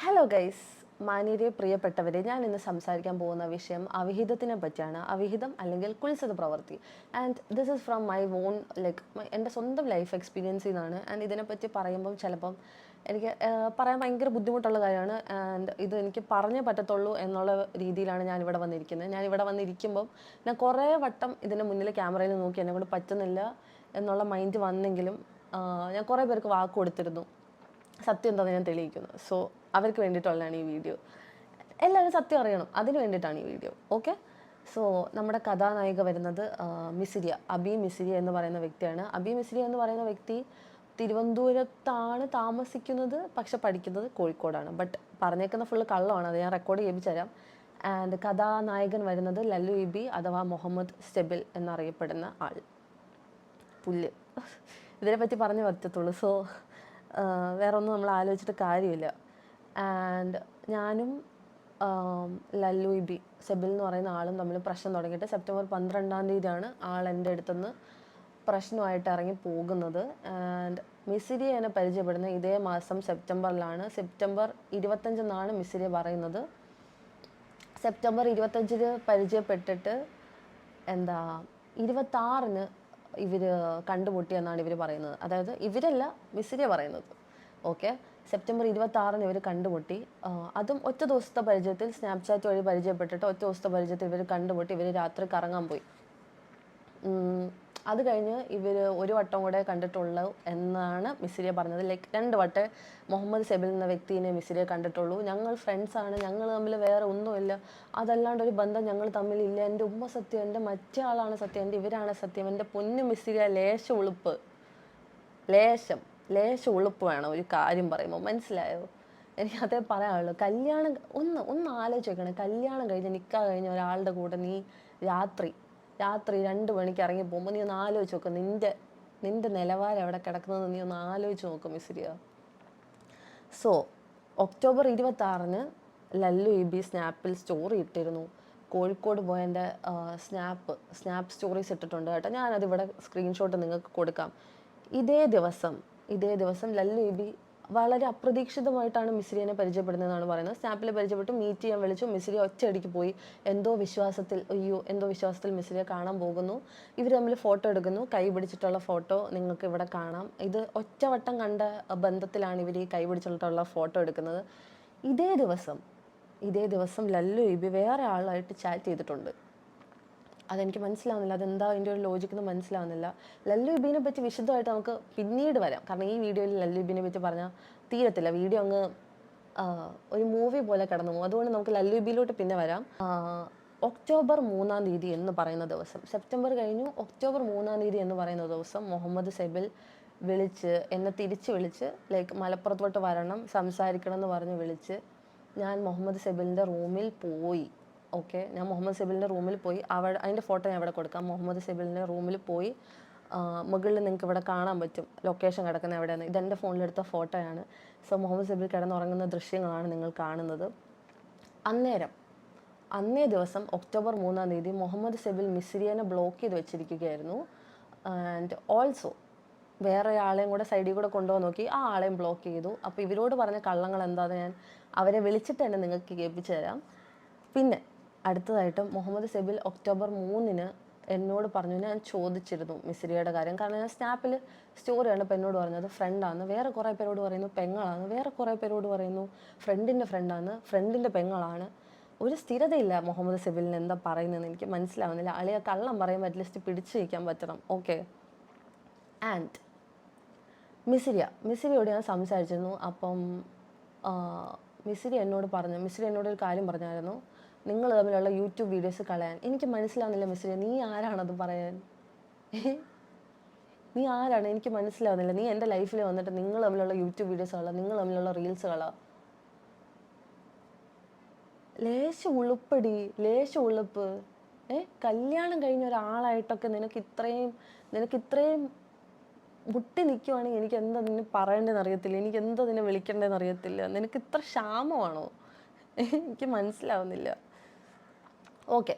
Hello guys, മാന്യരെ പ്രിയപ്പെട്ടവരെ, ഞാൻ ഇന്ന് സംസാരിക്കാൻ പോകുന്ന വിഷയം അവിഹിതത്തിനെ പറ്റിയാണ്. അവിഹിതം അല്ലെങ്കിൽ കുൽസിത പ്രവൃത്തി. And this is from my own എൻ്റെ സ്വന്തം ലൈഫ് എക്സ്പീരിയൻസിൽ നിന്നാണ്. ആൻഡ് ഇതിനെപ്പറ്റി പറയുമ്പം ചിലപ്പം എനിക്ക് പറയാൻ ഭയങ്കര ബുദ്ധിമുട്ടുള്ള കാര്യമാണ്. ആൻഡ് ഇത് എനിക്ക് പറഞ്ഞേ പറ്റത്തുള്ളൂ എന്നുള്ള രീതിയിലാണ് ഞാനിവിടെ വന്നിരിക്കുന്നത്. ഞാനിവിടെ വന്നിരിക്കുമ്പം ഞാൻ കുറേ വട്ടം ഇതിൻ്റെ മുന്നിൽ ക്യാമറയിൽ നോക്കി എന്നെക്കൊണ്ട് പറ്റുന്നില്ല എന്നുള്ള മൈൻഡ് വന്നെങ്കിലും ഞാൻ കുറേ പേർക്ക് വാക്ക് കൊടുത്തിരുന്നു, സത്യം എന്താണെന്ന് ഞാൻ തെളിയിക്കുന്നു. സോ അവർക്ക് വേണ്ടിയിട്ടുള്ളതാണ് ഈ വീഡിയോ. എല്ലാവരും സത്യം അറിയണം, അതിന് വേണ്ടിയിട്ടാണ് ഈ വീഡിയോ. ഓക്കെ. സോ നമ്മുടെ കഥാനായിക വരുന്നത് മിസിരിയ, അബി മിസിരിയ എന്ന് പറയുന്ന വ്യക്തിയാണ്. അബി മിസിരിയ എന്ന് പറയുന്ന വ്യക്തി തിരുവനന്തപുരത്താണ് താമസിക്കുന്നത്, പക്ഷെ പഠിക്കുന്നത് കോഴിക്കോടാണ്. ബട്ട് പറഞ്ഞേക്കുന്ന ഫുള്ള് കള്ളമാണ്, അത് ഞാൻ റെക്കോർഡ് ചെയ്യിപ്പിച്ചു തരാം. ആൻഡ് കഥാനായകൻ വരുന്നത് ലല്ലു ഇബി അഥവാ മുഹമ്മദ് സെബിൽ എന്നറിയപ്പെടുന്ന ആൾ. പുല്ല് ഇതിനെപ്പറ്റി പറഞ്ഞു പറ്റത്തുള്ളൂ. സോ വേറെ ഒന്നും നമ്മൾ ആലോചിച്ചിട്ട് കാര്യമില്ല. ആൻഡ് ഞാനും ലല്ലു ഇബി സെബിൽ എന്ന് പറയുന്ന ആളും തമ്മിൽ പ്രശ്നം തുടങ്ങിയിട്ട് സെപ്റ്റംബർ 12 ആൾ എൻ്റെ അടുത്തുനിന്ന് പ്രശ്നമായിട്ട് ഇറങ്ങി പോകുന്നത്. ആൻഡ് മിസിരിയെ എന്നെ പരിചയപ്പെടുന്നത് ഇതേ മാസം സെപ്റ്റംബറിലാണ്. സെപ്റ്റംബർ 25 മിസിരിയ പറയുന്നത്. സെപ്റ്റംബർ 25 പരിചയപ്പെട്ടിട്ട് 26 ഇവർ കണ്ടുമുട്ടിയെന്നാണ് ഇവർ പറയുന്നത്. അതായത് ഇവരല്ല, മിസിരിയ പറയുന്നത്. ഓക്കെ. സെപ്റ്റംബർ 26 ഇവർ കണ്ടുമുട്ടി. അതും ഒറ്റ ദിവസത്തെ പരിചയത്തിൽ, സ്നാപ്ചാറ്റ് വഴി പരിചയപ്പെട്ടിട്ട് ഒറ്റ ദിവസത്തെ പരിചയത്തിൽ ഇവർ കണ്ടുമുട്ടി. ഇവർ രാത്രി കറങ്ങാൻ പോയി. അത് കഴിഞ്ഞ് ഇവർ ഒരു വട്ടം കൂടെ കണ്ടിട്ടുള്ളൂ എന്നാണ് മിസിരിയ പറഞ്ഞത്. ലൈക്ക് 2 വട്ടം മുഹമ്മദ് സെബിൽ എന്ന വ്യക്തിനെ മിസിരിയ കണ്ടിട്ടുള്ളൂ. ഞങ്ങൾ ഫ്രണ്ട്സാണ്, ഞങ്ങൾ തമ്മിൽ വേറെ ഒന്നുമില്ല, അതല്ലാണ്ട് ഒരു ബന്ധം ഞങ്ങൾ തമ്മിലില്ല. എൻ്റെ ഉമ്മ സത്യം, എൻ്റെ മറ്റേ ആളാണ് സത്യം, എൻ്റെ ഇവരാണ് സത്യം. എൻ്റെ പൊന്നു മിസിരിയ, ലേശം ഉളുപ്പ്, ലേശം ഉളുപ്പ് വേണം ഒരു കാര്യം പറയുമ്പോൾ, മനസ്സിലായോ? എനിക്ക് അതേ പറയാനുള്ളൂ. കല്യാണം ഒന്ന് ആലോചിച്ച് നോക്കണം. കല്യാണം കഴിഞ്ഞ് നിക്കാഹ് കഴിഞ്ഞ ഒരാളുടെ കൂടെ നീ രാത്രി 2 മണിക്ക് ഇറങ്ങി പോകുമ്പോൾ നീ ഒന്ന് ആലോചിച്ച് നോക്കും, നിന്റെ നിലവാരം എവിടെ കിടക്കുന്നത് നീ ഒന്ന് ആലോചിച്ച് നോക്കും മിസിരിയ. സോ ഒക്ടോബർ 26 ലല്ലു ഇബി സ്നാപ്പിൽ സ്റ്റോറി ഇട്ടിരുന്നു. കോഴിക്കോട് പോയതിൻ്റെ സ്നാപ്പ് സ്റ്റോറീസ് ഇട്ടിട്ടുണ്ട് കേട്ടോ. ഞാനതിവിടെ സ്ക്രീൻഷോട്ട് നിങ്ങൾക്ക് കൊടുക്കാം. ഇതേ ദിവസം ലല്ലു ഇബി വളരെ അപ്രതീക്ഷിതമായിട്ടാണ് മിസിരിയെ പരിചയപ്പെടുന്നതെന്നാണ് പറയുന്നത്. സ്നാപ്പിൽ പരിചയപ്പെട്ടു, മീറ്റ് ചെയ്യാൻ വിളിച്ചു. മിസിരിയ ഒറ്റയടിക്ക് പോയി. എന്തോ വിശ്വാസത്തിൽ മിസിരിയെ കാണാൻ പോകുന്നു. ഇവർ തമ്മിൽ ഫോട്ടോ എടുക്കുന്നു. കൈ പിടിച്ചിട്ടുള്ള ഫോട്ടോ നിങ്ങൾക്ക് ഇവിടെ കാണാം. ഇത് ഒറ്റവട്ടം കണ്ട ബന്ധത്തിലാണ് ഇവർ ഈ കൈ പിടിച്ചിട്ടുള്ള ഫോട്ടോ എടുക്കുന്നത്. ഇതേ ദിവസം ലല്ലു ഇബി വേറെ ആളായിട്ട് ചാറ്റ് ചെയ്തിട്ടുണ്ട്. അതെനിക്ക് മനസ്സിലാവുന്നില്ല, അതെന്താ അതിൻ്റെ ഒരു ലോജിക്കെന്ന് മനസ്സിലാവുന്നില്ല. ലല്ലു ഇബിനെ പറ്റി വിശദമായിട്ട് നമുക്ക് പിന്നീട് വരാം, കാരണം ഈ വീഡിയോയിൽ ലല്ലു ഇബിനെ പറ്റി പറഞ്ഞാൽ തീരത്തില്ല. വീഡിയോ അങ്ങ് ഒരു മൂവി പോലെ കിടന്നു പോകും. അതുകൊണ്ട് നമുക്ക് ലല്ലു ഇബിയിലോട്ട് പിന്നെ വരാം. ഒക്ടോബർ 3 എന്ന് പറയുന്ന ദിവസം, സെപ്റ്റംബർ കഴിഞ്ഞു, ഒക്ടോബർ 3 എന്ന് പറയുന്ന ദിവസം മുഹമ്മദ് സെബിൽ എന്നെ തിരിച്ച് വിളിച്ച് ലൈക്ക് മലപ്പുറത്തോട്ട് വരണം, സംസാരിക്കണം എന്ന് പറഞ്ഞ് വിളിച്ച് ഞാൻ മുഹമ്മദ് സെബിലിൻ്റെ റൂമിൽ പോയി. ഓക്കെ. ഞാൻ മുഹമ്മദ് സെബിലിൻ്റെ റൂമിൽ പോയി. അതിൻ്റെ ഫോട്ടോ ഞാൻ ഇവിടെ കൊടുക്കാം. മുഹമ്മദ് സെബിലിൻ്റെ റൂമിൽ പോയി. മുകളിൽ നിങ്ങൾക്ക് ഇവിടെ കാണാൻ പറ്റും ലൊക്കേഷൻ കിടക്കുന്ന എവിടെയാണ്. ഇതെൻ്റെ ഫോണിലെടുത്ത ഫോട്ടോയാണ്. സോ മുഹമ്മദ് സെബിൽ കിടന്നുറങ്ങുന്ന ദൃശ്യങ്ങളാണ് നിങ്ങൾ കാണുന്നത്. അന്നേ ദിവസം ഒക്ടോബർ 3 മുഹമ്മദ് സെബിൽ മിസിരിയനെ ബ്ലോക്ക് ചെയ്ത് വെച്ചിരിക്കുകയായിരുന്നു. ആൻഡ് ഓൾസോ വേറെ ആളെയും കൂടെ സൈഡിൽ കൂടെ കൊണ്ടുപോകാൻ നോക്കി, ആ ആളെയും ബ്ലോക്ക് ചെയ്തു. അപ്പോൾ ഇവരോട് പറഞ്ഞ കള്ളങ്ങൾ എന്താണെന്ന് ഞാൻ അവരെ വിളിച്ചിട്ട് തന്നെ നിങ്ങൾക്ക് കേൾപ്പിച്ചു തരാം. പിന്നെ അടുത്തതായിട്ട് മുഹമ്മദ് സെബിൽ ഒക്ടോബർ 3 എന്നോട് പറഞ്ഞു, ഞാൻ ചോദിച്ചിരുന്നു മിസിരിയയുടെ കാര്യം. കാരണം ഞാൻ സ്നാപ്പിൽ സ്റ്റോറി കണ്ടപ്പോൾ എന്നോട് പറഞ്ഞത് ഫ്രണ്ടാണ്, വേറെ കുറേ പേരോട് പറയുന്നു പെങ്ങളാണ്, വേറെ കുറേ പേരോട് പറയുന്നു ഫ്രണ്ടിൻ്റെ ഫ്രണ്ടാണ്, ഫ്രണ്ടിൻ്റെ പെങ്ങളാണ്. ഒരു സ്ഥിരതയില്ല മുഹമ്മദ് സെബിലിന് എന്താ പറയുന്നതെന്ന് എനിക്ക് മനസ്സിലാവുന്നില്ല. അളിയെ കള്ളം പറയുമ്പോൾ അറ്റ്ലീസ്റ്റ് പിടിച്ചു വയ്ക്കാൻ പറ്റണം. ഓക്കെ. ആൻഡ് മിസിരിയോട് ഞാൻ സംസാരിച്ചിരുന്നു. അപ്പം മിസിരി എന്നോട് ഒരു കാര്യം പറഞ്ഞായിരുന്നു, നിങ്ങൾ തമ്മിലുള്ള യൂട്യൂബ് വീഡിയോസ് കളയാൻ. എനിക്ക് മനസ്സിലാവുന്നില്ല മിസിരി, നീ ആരാണത് പറയാൻ? നീ ആരാണ്? എനിക്ക് മനസ്സിലാവുന്നില്ല. നീ എൻ്റെ ലൈഫിൽ വന്നിട്ട് നിങ്ങൾ തമ്മിലുള്ള യൂട്യൂബ് വീഡിയോസ് കളാം, നിങ്ങൾ തമ്മിലുള്ള റീൽസ് കളാം. ലേശം ഉളുപ്പ്. കല്യാണം കഴിഞ്ഞ ഒരാളായിട്ടൊക്കെ നിനക്ക് ഇത്രയും മുട്ടി നിൽക്കുവാണെങ്കിൽ എനിക്ക് എന്താ നിന്നെ പറയേണ്ടതെന്ന് അറിയത്തില്ല, എനിക്ക് എന്താ നിന്നെ വിളിക്കേണ്ടതെന്ന് അറിയത്തില്ല. നിനക്ക് ഇത്ര ക്ഷാമമാണോ? എനിക്ക് മനസ്സിലാവുന്നില്ല. ഓക്കെ.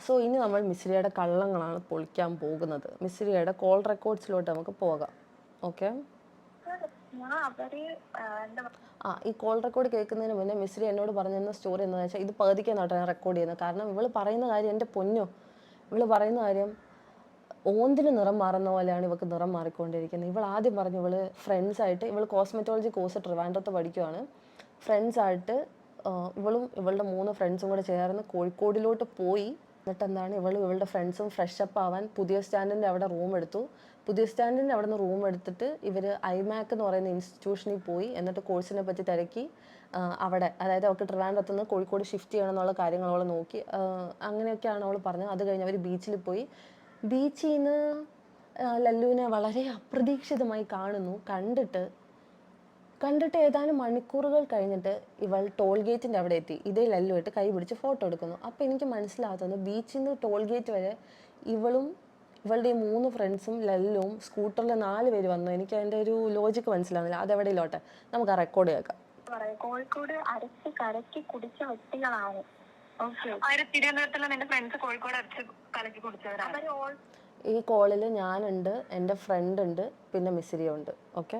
സോ ഇനി നമ്മൾ മിസിരിയയുടെ കള്ളങ്ങളാണ് പൊളിക്കാൻ പോകുന്നത്. മിസിരിയയുടെ കോൾ റെക്കോർഡ്സിലോട്ട് നമുക്ക് പോകാം. ഓക്കെ. ഈ കോൾ റെക്കോർഡ് കേൾക്കുന്നതിന് മുന്നേ മിസ്രി എന്നോട് പറഞ്ഞിരുന്ന സ്റ്റോറി എന്താണെന്ന് വെച്ചാൽ ഇത് പകുതിക്കാണ് ഞാൻ റെക്കോർഡ് ചെയ്യുന്നത്. കാരണം ഇവള് പറയുന്ന കാര്യം എൻ്റെ പൊന്നോ, ഇവള് പറയുന്ന കാര്യം ഓന്തിന് നിറം മാറുന്ന പോലെയാണ് ഇവൾക്ക് നിറം മാറിക്കൊണ്ടിരിക്കുന്നത്. ഇവൾ ആദ്യം പറഞ്ഞു ഇവള് ഫ്രണ്ട്സായിട്ട്, ഇവൾ കോസ്മെറ്റോളജി കോഴ്സ് ട്രിവാൻഡ്രത്ത് പഠിക്കുവാണ്. ഫ്രണ്ട്സായിട്ട് ഇവളും ഇവളുടെ 3 ഫ്രണ്ട്സും കൂടെ ചേർന്ന് കോഴിക്കോടിലോട്ട് പോയി. എന്നിട്ട് എന്താണ് ഇവളുടെ ഫ്രണ്ട്സും ഫ്രഷപ്പ് ആവാൻ പുതിയ സ്റ്റാൻഡിൻ്റെ അവിടെ റൂം എടുത്തു. പുതിയ സ്റ്റാൻഡിൻ്റെ അവിടെ നിന്ന് റൂം എടുത്തിട്ട് ഇവർ ഐമാക് എന്ന് പറയുന്ന ഇൻസ്റ്റിറ്റ്യൂഷനിൽ പോയി. എന്നിട്ട് കോഴ്സിനെ പറ്റി തിരക്കി. അവിടെ അതായത് അവൾക്ക് ട്രിവാൻഡ്രത്ത് നിന്ന് കോഴിക്കോട് ഷിഫ്റ്റ് ചെയ്യണം എന്നുള്ള കാര്യങ്ങൾ അവൾ നോക്കി. അങ്ങനെയൊക്കെയാണ് അവൾ പറഞ്ഞത്. അത് കഴിഞ്ഞ് അവർ ബീച്ചിൽ പോയി. ബീച്ചിൽ നിന്ന് ലല്ലുവിനെ വളരെ അപ്രതീക്ഷിതമായി കാണുന്നു. കണ്ടിട്ട് ഏതാനും മണിക്കൂറുകൾ കഴിഞ്ഞിട്ട് ഇവൾ ടോൾ ഗേറ്റിൻ്റെ അവിടെ എത്തി. ഇതേ ലല്ലുമായിട്ട് കൈ പിടിച്ച് ഫോട്ടോ എടുക്കുന്നു. അപ്പോൾ എനിക്ക് മനസ്സിലാകുന്നത് ബീച്ചിൽ നിന്ന് ടോൾ ഗേറ്റ് വരെ ഇവളും ഇവളുടെ ഈ 3 ഫ്രണ്ട്സും ലല്ലുവും സ്കൂട്ടറിൽ 4 പേര് വന്നു. എനിക്ക് അതിൻ്റെ ഒരു ലോജിക്ക് മനസ്സിലാവുന്നില്ല. അതെവിടെയിലോട്ടെ നമുക്ക് ആ റെക്കോർഡ് കേൾക്കാം. കോഴിക്കോട് അരച്ച് കലക്കി കുടിച്ച വ്യക്തികളാണ്. ഈ കോളിൽ ഞാനുണ്ട്, എൻ്റെ ഫ്രണ്ട് ഉണ്ട്, പിന്നെ മിസ്രിയ ഉണ്ട്. ഓക്കെ,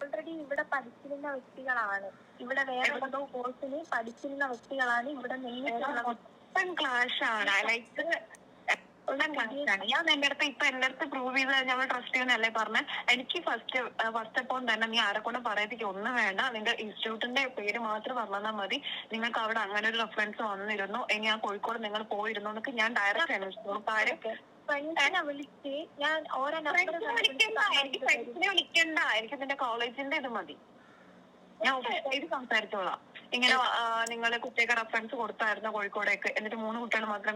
ഓൾറെഡി ഇവിടെ പഠിച്ചിരുന്ന വ്യക്തികളാണ്. ഇവിടെ വേറെ ഏതോ കോഴ്സിന് പഠിച്ചിരുന്ന വ്യക്തികളാണ്. ഇവിടെ ഞാൻ എന്റെ അടുത്ത് എന്റെ അടുത്ത് പ്രൂവ് ചെയ്ത് ഞങ്ങൾ ട്രസ്റ്റ് ചെയ്യുന്നല്ലേ പറഞ്ഞ. എനിക്ക് ഫസ്റ്റ് അപ്പോൾ തന്നെ നീ ആരെക്കൊണ്ട് പറയത്തേക്ക് ഒന്നും വേണ്ട, നിന്റെ ഇൻസ്റ്റിറ്റ്യൂട്ടിന്റെ പേര് മാത്രം പറഞ്ഞാൽ മതി. നിങ്ങൾക്ക് അവിടെ അങ്ങനെ ഒരു റെഫറൻസ് വന്നിരുന്നു, ഇനി ആ കോഴിക്കോട് നിങ്ങൾ പോയിരുന്നു എന്നൊക്കെ ഞാൻ ഡയറക്റ്റ് അന്വേഷിച്ചു. വിളിച്ച് ഞാൻ ഓരോ വിളിക്കണ്ട, എനിക്ക് നിന്റെ കോളേജിന്റെ ഇത് മതി, ഞാൻ ഇത് സംസാരിച്ചോളാം. ഇങ്ങനെ നിങ്ങള് കുട്ടിയൊക്കെ റെഫറൻസ് കൊടുത്തായിരുന്നു കോഴിക്കോടേക്ക്, എന്നിട്ട് 3 കുട്ടികൾ മാത്രം.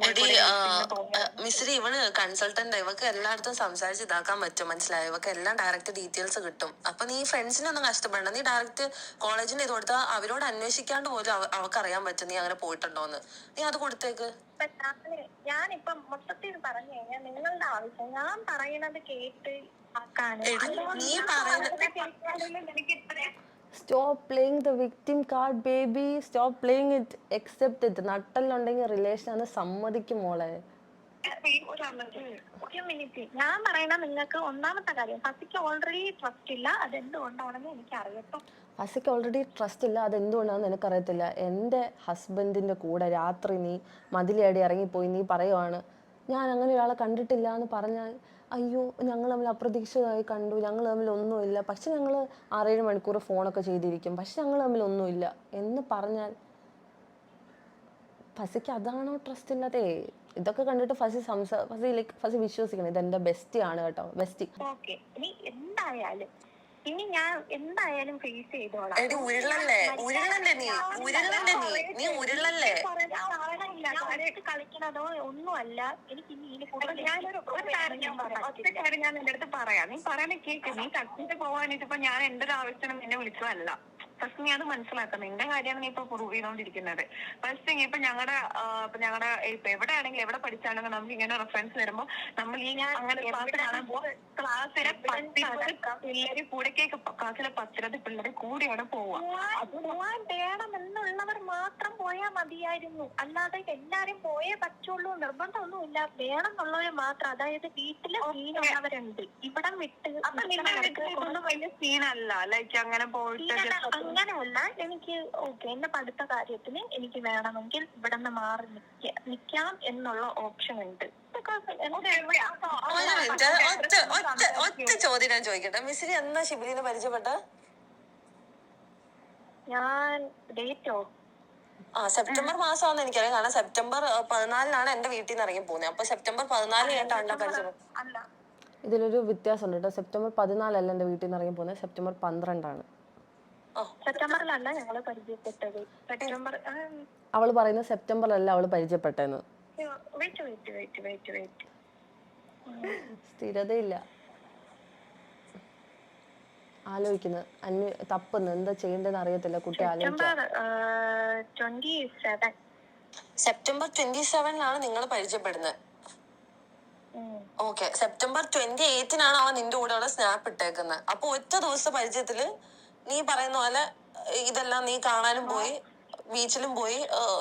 മിസ്രി ഇവള് കൺസൾട്ടന്റ്, ഇവക്ക് എല്ലായിടത്തും സംസാരിച്ച് ഇതാക്കാൻ പറ്റും, മനസ്സിലായോ? ഇവക്ക് എല്ലാം ഡയറക്റ്റ് ഡീറ്റെയിൽസ് കിട്ടും. അപ്പൊ നീ ഫ്രണ്ട്സിനൊന്നും കഷ്ടപ്പെടണ്ട, നീ ഡയറക്റ്റ് കോളേജിന്റെ ഇത് കൊടുത്താൽ അവരോട് അന്വേഷിക്കാണ്ട് പോലും അവർക്ക് അറിയാൻ പറ്റും നീ അങ്ങനെ പോയിട്ടുണ്ടോന്ന്. നീ അത് കൊടുത്തേക്ക്. ഞാനിപ്പം മൊത്തത്തിൽ പറഞ്ഞു കഴിഞ്ഞാൽ നിങ്ങളുടെ ആവശ്യം ഞാൻ പറയുന്നത് കേട്ട് Stop playing the victim card, baby. Stop playing it. Accept it. നട്ടലുണ്ടെങ്കിൽ റിലേഷൻ ആണ്, സമ്മതിക്കും മോളെ. ഒരു മിനിറ്റ്, ഞാൻ പറയുന്ന നിങ്ങൾക്ക് ഒന്നാമത്തെ കാര്യം ഫസിക്ക് ഓൾറെഡി ട്രസ്റ്റ് ഇല്ല. അതെന്തുകൊണ്ടാണെന്ന് എനിക്ക് അറിയട്ടോ. ഫസിക്ക് ഓൾറെഡി ട്രസ്റ്റ് ഇല്ല, അതെന്തുകൊണ്ടാണെന്ന് എനിക്കറിയത്തില്ല. എൻ്റെ ഹസ്ബൻഡിൻ്റെ കൂടെ രാത്രി നീ മതിലേടി ഇറങ്ങിപ്പോയി, നീ പറയുവാണ് ഞാൻ അങ്ങനെ ഒരാളെ കണ്ടിട്ടില്ല എന്ന് പറഞ്ഞാൽ അയ്യോ ഞങ്ങൾ തമ്മിൽ അപ്രതീക്ഷിതമായി കണ്ടു, ഞങ്ങൾ തമ്മിൽ ഒന്നുമില്ല, പക്ഷെ ഞങ്ങൾ 6-7 മണിക്കൂർ ഫോണൊക്കെ ചെയ്തിരിക്കും, പക്ഷെ ഞങ്ങൾ തമ്മിൽ ഒന്നുമില്ല എന്ന് പറഞ്ഞാൽ ഫസിക്ക് അതാണോ ട്രസ്റ്റ് ഇല്ലാതെ? ഇതൊക്കെ കണ്ടിട്ട് ഫസി വിശ്വസിക്കണം ഇതെന്റെ ബെസ്റ്റി ആണ് കേട്ടോ, ബെസ്റ്റി. എന്തായാലും ഇനി ഞാൻ എന്തായാലും ഫേസ് ചെയ്തോളാം. കളിക്കണതോ ഒന്നുമല്ല എനിക്ക്. ഞാൻ എന്റെ അടുത്ത് പറയാം, നീ പറയാൻ കേക്ക്. നീ കട്ടിട്ട് പോവാനിട്ടിപ്പോ ഞാൻ എന്റെ ഒരു ആവശ്യത്തിനും നിന്നെ വിളിച്ചതല്ല. ഫസ്റ്റ് നീ അത് മനസ്സിലാക്കാം. നിന്റെ കാര്യമാണ് നീ ഇപ്പൊ പ്രൂവ് ചെയ്തോണ്ടിരിക്കുന്നത്. ഫസ്റ്റ് ഇപ്പൊ ഞങ്ങളുടെ ഇപ്പൊ എവിടെയാണെങ്കിലും എവിടെ പഠിച്ചാണെങ്കിലും നമുക്ക് ഇങ്ങനെ റെഫറൻസ് വരുമ്പോ നമ്മൾ ഈ അങ്ങനെ ക്ലാസ്സിലെ പിള്ളേര് കൂടെക്കേക്ക് ക്ലാസ്സിലെ 10 പിള്ളേര് കൂടിയാണ് പോവാൻ വേണമെന്നുള്ളവർ മാത്രം പോയാൽ മതിയായിരുന്നു. അല്ലാതെ എല്ലാരും പോയേ പറ്റുള്ളൂ നിർബന്ധമൊന്നുമില്ല. വേണം എന്നുള്ളവര് മാത്രം. അതായത് വീട്ടില് സീനുള്ളവരുണ്ട്, ഇവിടം വിട്ട് വലിയ സീനല്ല. ലൈക്ക് അങ്ങനെ പോയിട്ട് അങ്ങനെയല്ല. എനിക്ക് ഓക്കെ എന്റെ പഠിത്ത കാര്യത്തിന് എനിക്ക് വേണമെങ്കിൽ ഇവിടെ നിന്ന് മാറി നിക്കാം എന്നുള്ള ഓപ്ഷൻ ഉണ്ട്. ഒറ്റ ചോദ്യം ഞാൻ ചോദിക്കട്ടെ, മിസ്രി എന്നാ ഷിബിലിനെ പരിചയപ്പെട്ട? ഞാൻ ഡേറ്റോ സെപ്റ്റംബർ മാസമാണെന്ന് എനിക്കറിയാം. കാരണം സെപ്റ്റംബർ 14 എന്റെ വീട്ടിൽ നിന്ന് ഇറങ്ങി പോകുന്നത്. അപ്പൊ സെപ്റ്റംബർ 14 ഞാൻ പരിചയപ്പെട്ടു. ഇതിലൊരു വ്യത്യാസമുണ്ട് കേട്ടോ. സെപ്റ്റംബർ 14 എന്റെ വീട്ടിൽ നിന്ന് ഇറങ്ങി പോകുന്നത്, സെപ്റ്റംബർ 12. സെപ്റ്റംബറിലല്ല ഞങ്ങള് പരിചയപ്പെട്ടത്. സെപ്റ്റംബർ അവള് പറയുന്നത് സെപ്റ്റംബറിലല്ല അവള് പരിചയപ്പെട്ടെന്ന്. സ്ഥിരതയില്ല, ആലോചിക്കുന്നത് തപ്പുന്നു, എന്താ ചെയ്യേണ്ടതെന്ന് അറിയത്തില്ല കുട്ടി. സെപ്റ്റംബർ 27 നിങ്ങൾ പരിചയപ്പെടുന്നത്. ഓക്കെ, സെപ്റ്റംബർ 28 അവൻ നിന്റെ കൂടെയുള്ള സ്നാപ്പ് ഇട്ടേക്കുന്നത്. അപ്പൊ ഒറ്റ ദിവസത്തെ പരിചയത്തില് നീ പറയുന്ന പോലെ ഇതെല്ലാം നീ കാണാനും പോയി, ബീച്ചിലും പോയി,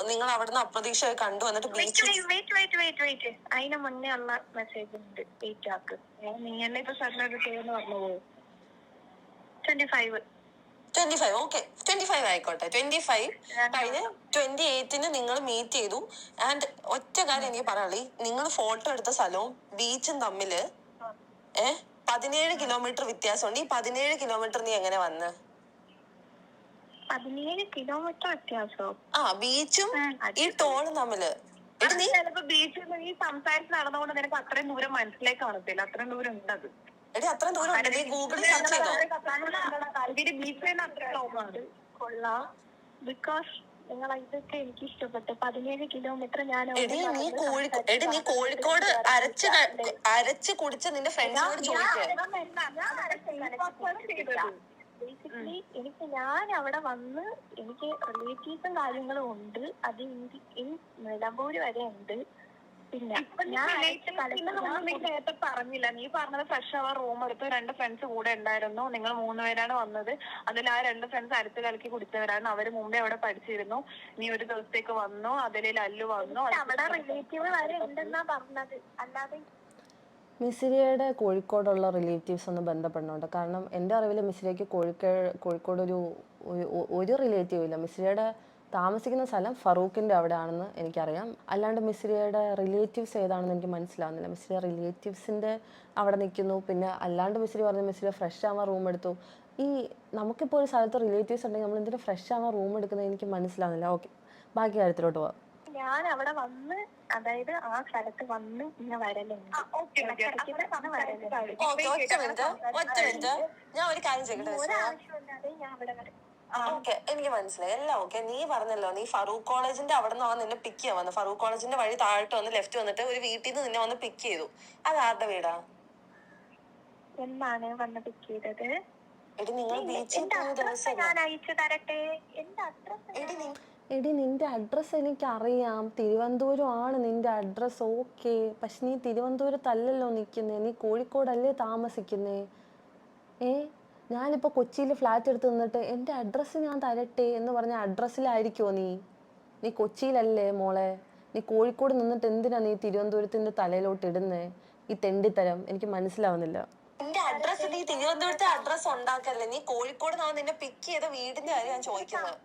നിങ്ങൾ അവിടുന്ന് അപ്രതീക്ഷയായി കണ്ടു. എന്നിട്ട് അതിന് മുന്നേ ഉള്ള മെസ്സേജ് ഉണ്ട്. നീ എന്നെ ഇപ്പൊ സർട്ടിഫിക്കറ്റ് ചെയ്യുന്ന പറഞ്ഞു 25 25. ഓക്കെ, 25 ആയിക്കോട്ടെ. 25 കഴിഞ്ഞ് 28 നിങ്ങൾ മീറ്റ് ചെയ്തു. ആൻഡ് ഒറ്റ കാര്യം എനിക്ക് പറയാനുള്ളൂ, നിങ്ങൾ ഫോട്ടോ എടുത്ത സ്ഥലവും ബീച്ചും തമ്മില് 17 കിലോമീറ്റർ വ്യത്യാസമുണ്ട്. ഈ 17 കിലോമീറ്റർ നീ എങ്ങനെ വന്ന്? 17 കിലോമീറ്റർ വ്യത്യാസോ? ബീച്ചും ഈ ടോളും തമ്മില്. ചിലപ്പോ ബീച്ചിൽ നീ സംസാരിച്ച് നടന്നുകൊണ്ട് നിനക്ക് അത്രയും ദൂരം മനസ്സിലായി കാണത്തില്ല. അത്രയും ദൂരം ഉണ്ട് അത്. അത്രയും ദൂരം ഉണ്ട്. നീ ഗൂഗിളിൽ സെർച്ച് ചെയ്തോ? ബീച്ചിൽ അത്ര ലോകമാണ്. കൊള്ളാം. ബിക്കോസ് നിങ്ങൾ ഇതൊക്കെ എനിക്ക് ഇഷ്ടപ്പെട്ടു. 17 കിലോമീറ്റർ ഞാൻ നീ കോഴിക്കോട് അരച്ച് കുടിച്ച നിന്റെ ഫ്രണ്ട്സിനോട് ചോദിക്കുക. ബേസിക്കലി എനിക്ക് ഞാൻ അവിടെ വന്ന് എനിക്ക് റിലേറ്റീവ്സും കാര്യങ്ങളും ഉണ്ട്. അത് നിലമ്പൂര് വരെ ഉണ്ട്. പിന്നെ ഞാൻ നേരത്തെ പറഞ്ഞില്ല, നീ പറഞ്ഞത് ഫ്രഷ് അവർ റൂം എടുത്ത് 2 ഫ്രണ്ട്സ് കൂടെ ഉണ്ടായിരുന്നു. നിങ്ങൾ 3 പേരാണ് വന്നത്. അതിൽ ആ 2 ഫ്രണ്ട്സ് അടുത്ത് കലക്കി കുടിച്ചവരാണ്. അവര് മുമ്പേ അവിടെ പഠിച്ചിരുന്നു. നീ ഒരു ദിവസത്തേക്ക് വന്നു. അതിൽ ലല്ലു വന്നു. അവിടെ റിലേറ്റീവ് വരെ ഉണ്ടെന്നാ പറഞ്ഞത്. അല്ലാതെ മിസിരിയയുടെ കോഴിക്കോടുള്ള റിലേറ്റീവ്സ് ഒന്ന് ബന്ധപ്പെടുന്നുണ്ട്. കാരണം എൻ്റെ അറിവിൽ മിസിരിയയ്ക്ക് കോഴിക്കോട് ഒരു റിലേറ്റീവ് ഇല്ല. മിസിരിയയുടെ താമസിക്കുന്ന സ്ഥലം ഫറൂഖിൻ്റെ അവിടെ ആണെന്ന് എനിക്കറിയാം. അല്ലാണ്ട് മിസിരിയയുടെ റിലേറ്റീവ്സ് ഏതാണെന്ന് എനിക്ക് മനസ്സിലാവുന്നില്ല. മിസിരിയ റിലേറ്റീവ്സിൻ്റെ അവിടെ നിൽക്കുന്നു. പിന്നെ അല്ലാണ്ട് മിസിരി പറഞ്ഞു മിസിരിയ ഫ്രഷ് ആവാൻ റൂം എടുത്തു. ഈ നമുക്കിപ്പോൾ ഒരു സ്ഥലത്ത് റിലേറ്റീവ്സ് ഉണ്ടെങ്കിൽ നമ്മൾ എന്തിനാ ഫ്രഷ് ആവാൻ റൂം എടുക്കുന്നത് എനിക്ക് മനസ്സിലാവുന്നില്ല. ഓക്കെ, ബാക്കി കാര്യത്തിലോട്ട് പോവാം. ഞാൻ അവിടെ വന്ന്, അതായത് ആ സ്ഥലത്ത് വന്ന് ഇങ്ങനെ വരലുണ്ട്. ഒറ്റ മിനിറ്റ്, ഞാൻ ഒരു കാര്യം ചെയ്യട്ടെ. ഒരാവശ്യമില്ലാതെ ഞാൻ അവിടെ വരും. ഓക്കെ, എനിക്ക് മനസ്സിലായി എല്ലാം. ഓക്കെ, നീ പറഞ്ഞല്ലോ നീ ഫറൂഖ് കോളേജിന്റെ അവിടെ നിന്ന് നിന്നെ പിക്ക് ചെയ്യാൻ വന്നു. ഫറൂഖ് കോളേജിന്റെ വഴി താഴോട്ട് വന്ന് ലെഫ്റ്റ് വന്നിട്ട് ഒരു വീട്ടിൽ നിന്ന് നിന്നെ വന്ന് പിക്ക് ചെയ്തു. അത് ആരുടെ വീടാ? എന്നാണ് വന്ന് പിക്ക് ചെയ്തത്? എടി നിങ്ങൾ ബീച്ചിൽ പോയ ദിവസം ഞാൻ അയച്ചു തരട്ടെ. എന്റെ അഡ്രസ് എടി നിന്റെ അഡ്രസ്സ് എനിക്കറിയാം, തിരുവനന്തപുരം ആണ് നിന്റെ അഡ്രസ്സ്. ഓക്കെ, പക്ഷെ നീ തിരുവനന്തപുരത്തല്ലല്ലോ നിൽക്കുന്നേ, നീ കോഴിക്കോടല്ലേ താമസിക്കുന്നേ. ഞാനിപ്പോൾ കൊച്ചിയിൽ ഫ്ലാറ്റ് എടുത്ത് നിന്നിട്ട് എൻ്റെ അഡ്രസ്സ് ഞാൻ തരട്ടെ എന്ന് പറഞ്ഞ അഡ്രസ്സിലായിരിക്കുമോ നീ കൊച്ചിയിലല്ലേ മോളെ? നീ കോഴിക്കോട് നിന്നിട്ട് എന്തിനാ നീ തിരുവനന്തപുരത്തിൻ്റെ തലയിലോട്ട് ഇടുന്നേ? ഈ തെണ്ടിത്തരം എനിക്ക് മനസ്സിലാവുന്നില്ല. നിന്റെ അഡ്രസ്സ്, നീ തിരുവനന്തപുരത്തെ അഡ്രസ്സ് ഉണ്ടാക്കല്ലേ. നീ കോഴിക്കോട് നിന്നെ പിക്ക് ചെയ്ത വീടിന്റെ കാര്യം ഞാൻ ചോദിക്കുന്നത്.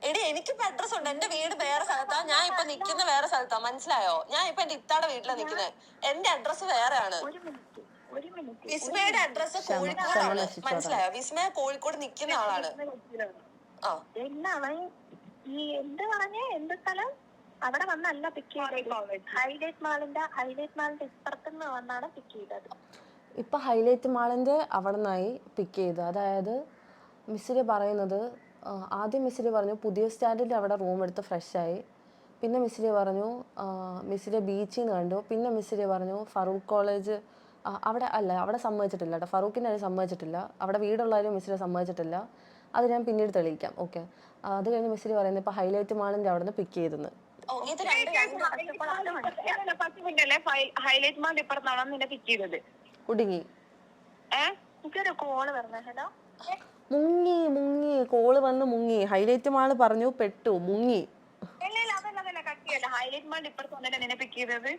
എടി എനിക്കിപ്പോ അഡ്രസ് ഉണ്ട്. എന്റെ വീട് വേറെ സ്ഥലത്താ, ഞാൻ ഇപ്പൊ നിക്കുന്ന വേറെ സ്ഥലത്താ. മനസ്സിലായോ? ഞാൻ ഇപ്പൊ എന്റെ ഇത്താടെ വീട്ടിലാ നിക്കുന്നത്. എന്റെ അഡ്രസ്സ് വേറെയാണ്. വിസ്മയുടെ അഡ്രസ് കോഴിക്കോടാണ്. മനസ്സിലായോ? വിസ്മയ കോഴിക്കോട് നിക്കുന്ന ആളാണ്. ഈ എന്ത് പറഞ്ഞേ, എന്ത് സ്ഥലം? അവിടെ വന്നല്ല പിക്ക് ചെയ്തത്. ഹൈലൈറ്റ് മാളിന്റെ ഇപ്പുറത്തുനിന്ന് വന്നാണ് പിക്ക് ചെയ്തത്. ഇപ്പൊ ഹൈലൈറ്റ് മാളിന്റെ അവിടെ നിന്നായി പിക്ക് ചെയ്തത്. അതായത് മിസ്സിരി പറയുന്നത്, ആദ്യം മിസ്സിരി പറഞ്ഞു പുതിയ സ്റ്റാൻഡിൻ്റെ അവിടെ റൂം എടുത്ത് ഫ്രഷായി. പിന്നെ മിസ്സിരി പറഞ്ഞു മിസ്സിരി ബീച്ചിൽ നിന്ന് കണ്ടു. പിന്നെ മിസ്സിരി പറഞ്ഞു ഫറൂഖ് കോളേജ് അവിടെ സമ്മതിച്ചിട്ടില്ല കേട്ടോ. ഫറൂഖിൻ്റെ ആരും സമ്മതിച്ചിട്ടില്ല. അവിടെ വീടുള്ളവരും മിസ്സിരി സമ്മതിച്ചിട്ടില്ല. അത് ഞാൻ പിന്നീട് തെളിയിക്കാം. ഓക്കെ, അത് കഴിഞ്ഞ് മിസ്സിരി പറയുന്നത് ഇപ്പോൾ ഹൈലൈറ്റ് മാളിൻ്റെ അവിടെ നിന്ന് പിക്ക് ചെയ്തെന്ന്. ഹൈലൈറ്റ് മാളിന്റെ ഇപ്പുറത്താണ് നിന്നെ പിക്ക് ചെയ്തത്. കുടുങ്ങി. കോള് പറഞ്ഞ ഹലോ മുങ്ങി കോള് വന്ന് മുങ്ങി. ഹൈലൈറ്റ് മാള് പറഞ്ഞു പെട്ടു, മുങ്ങി. ഹൈലൈറ്റ് മാളിന്റെ ഇപ്പുറത്ത് വന്നിട്ട് നിന്നെ പിക്ക് ചെയ്തത്.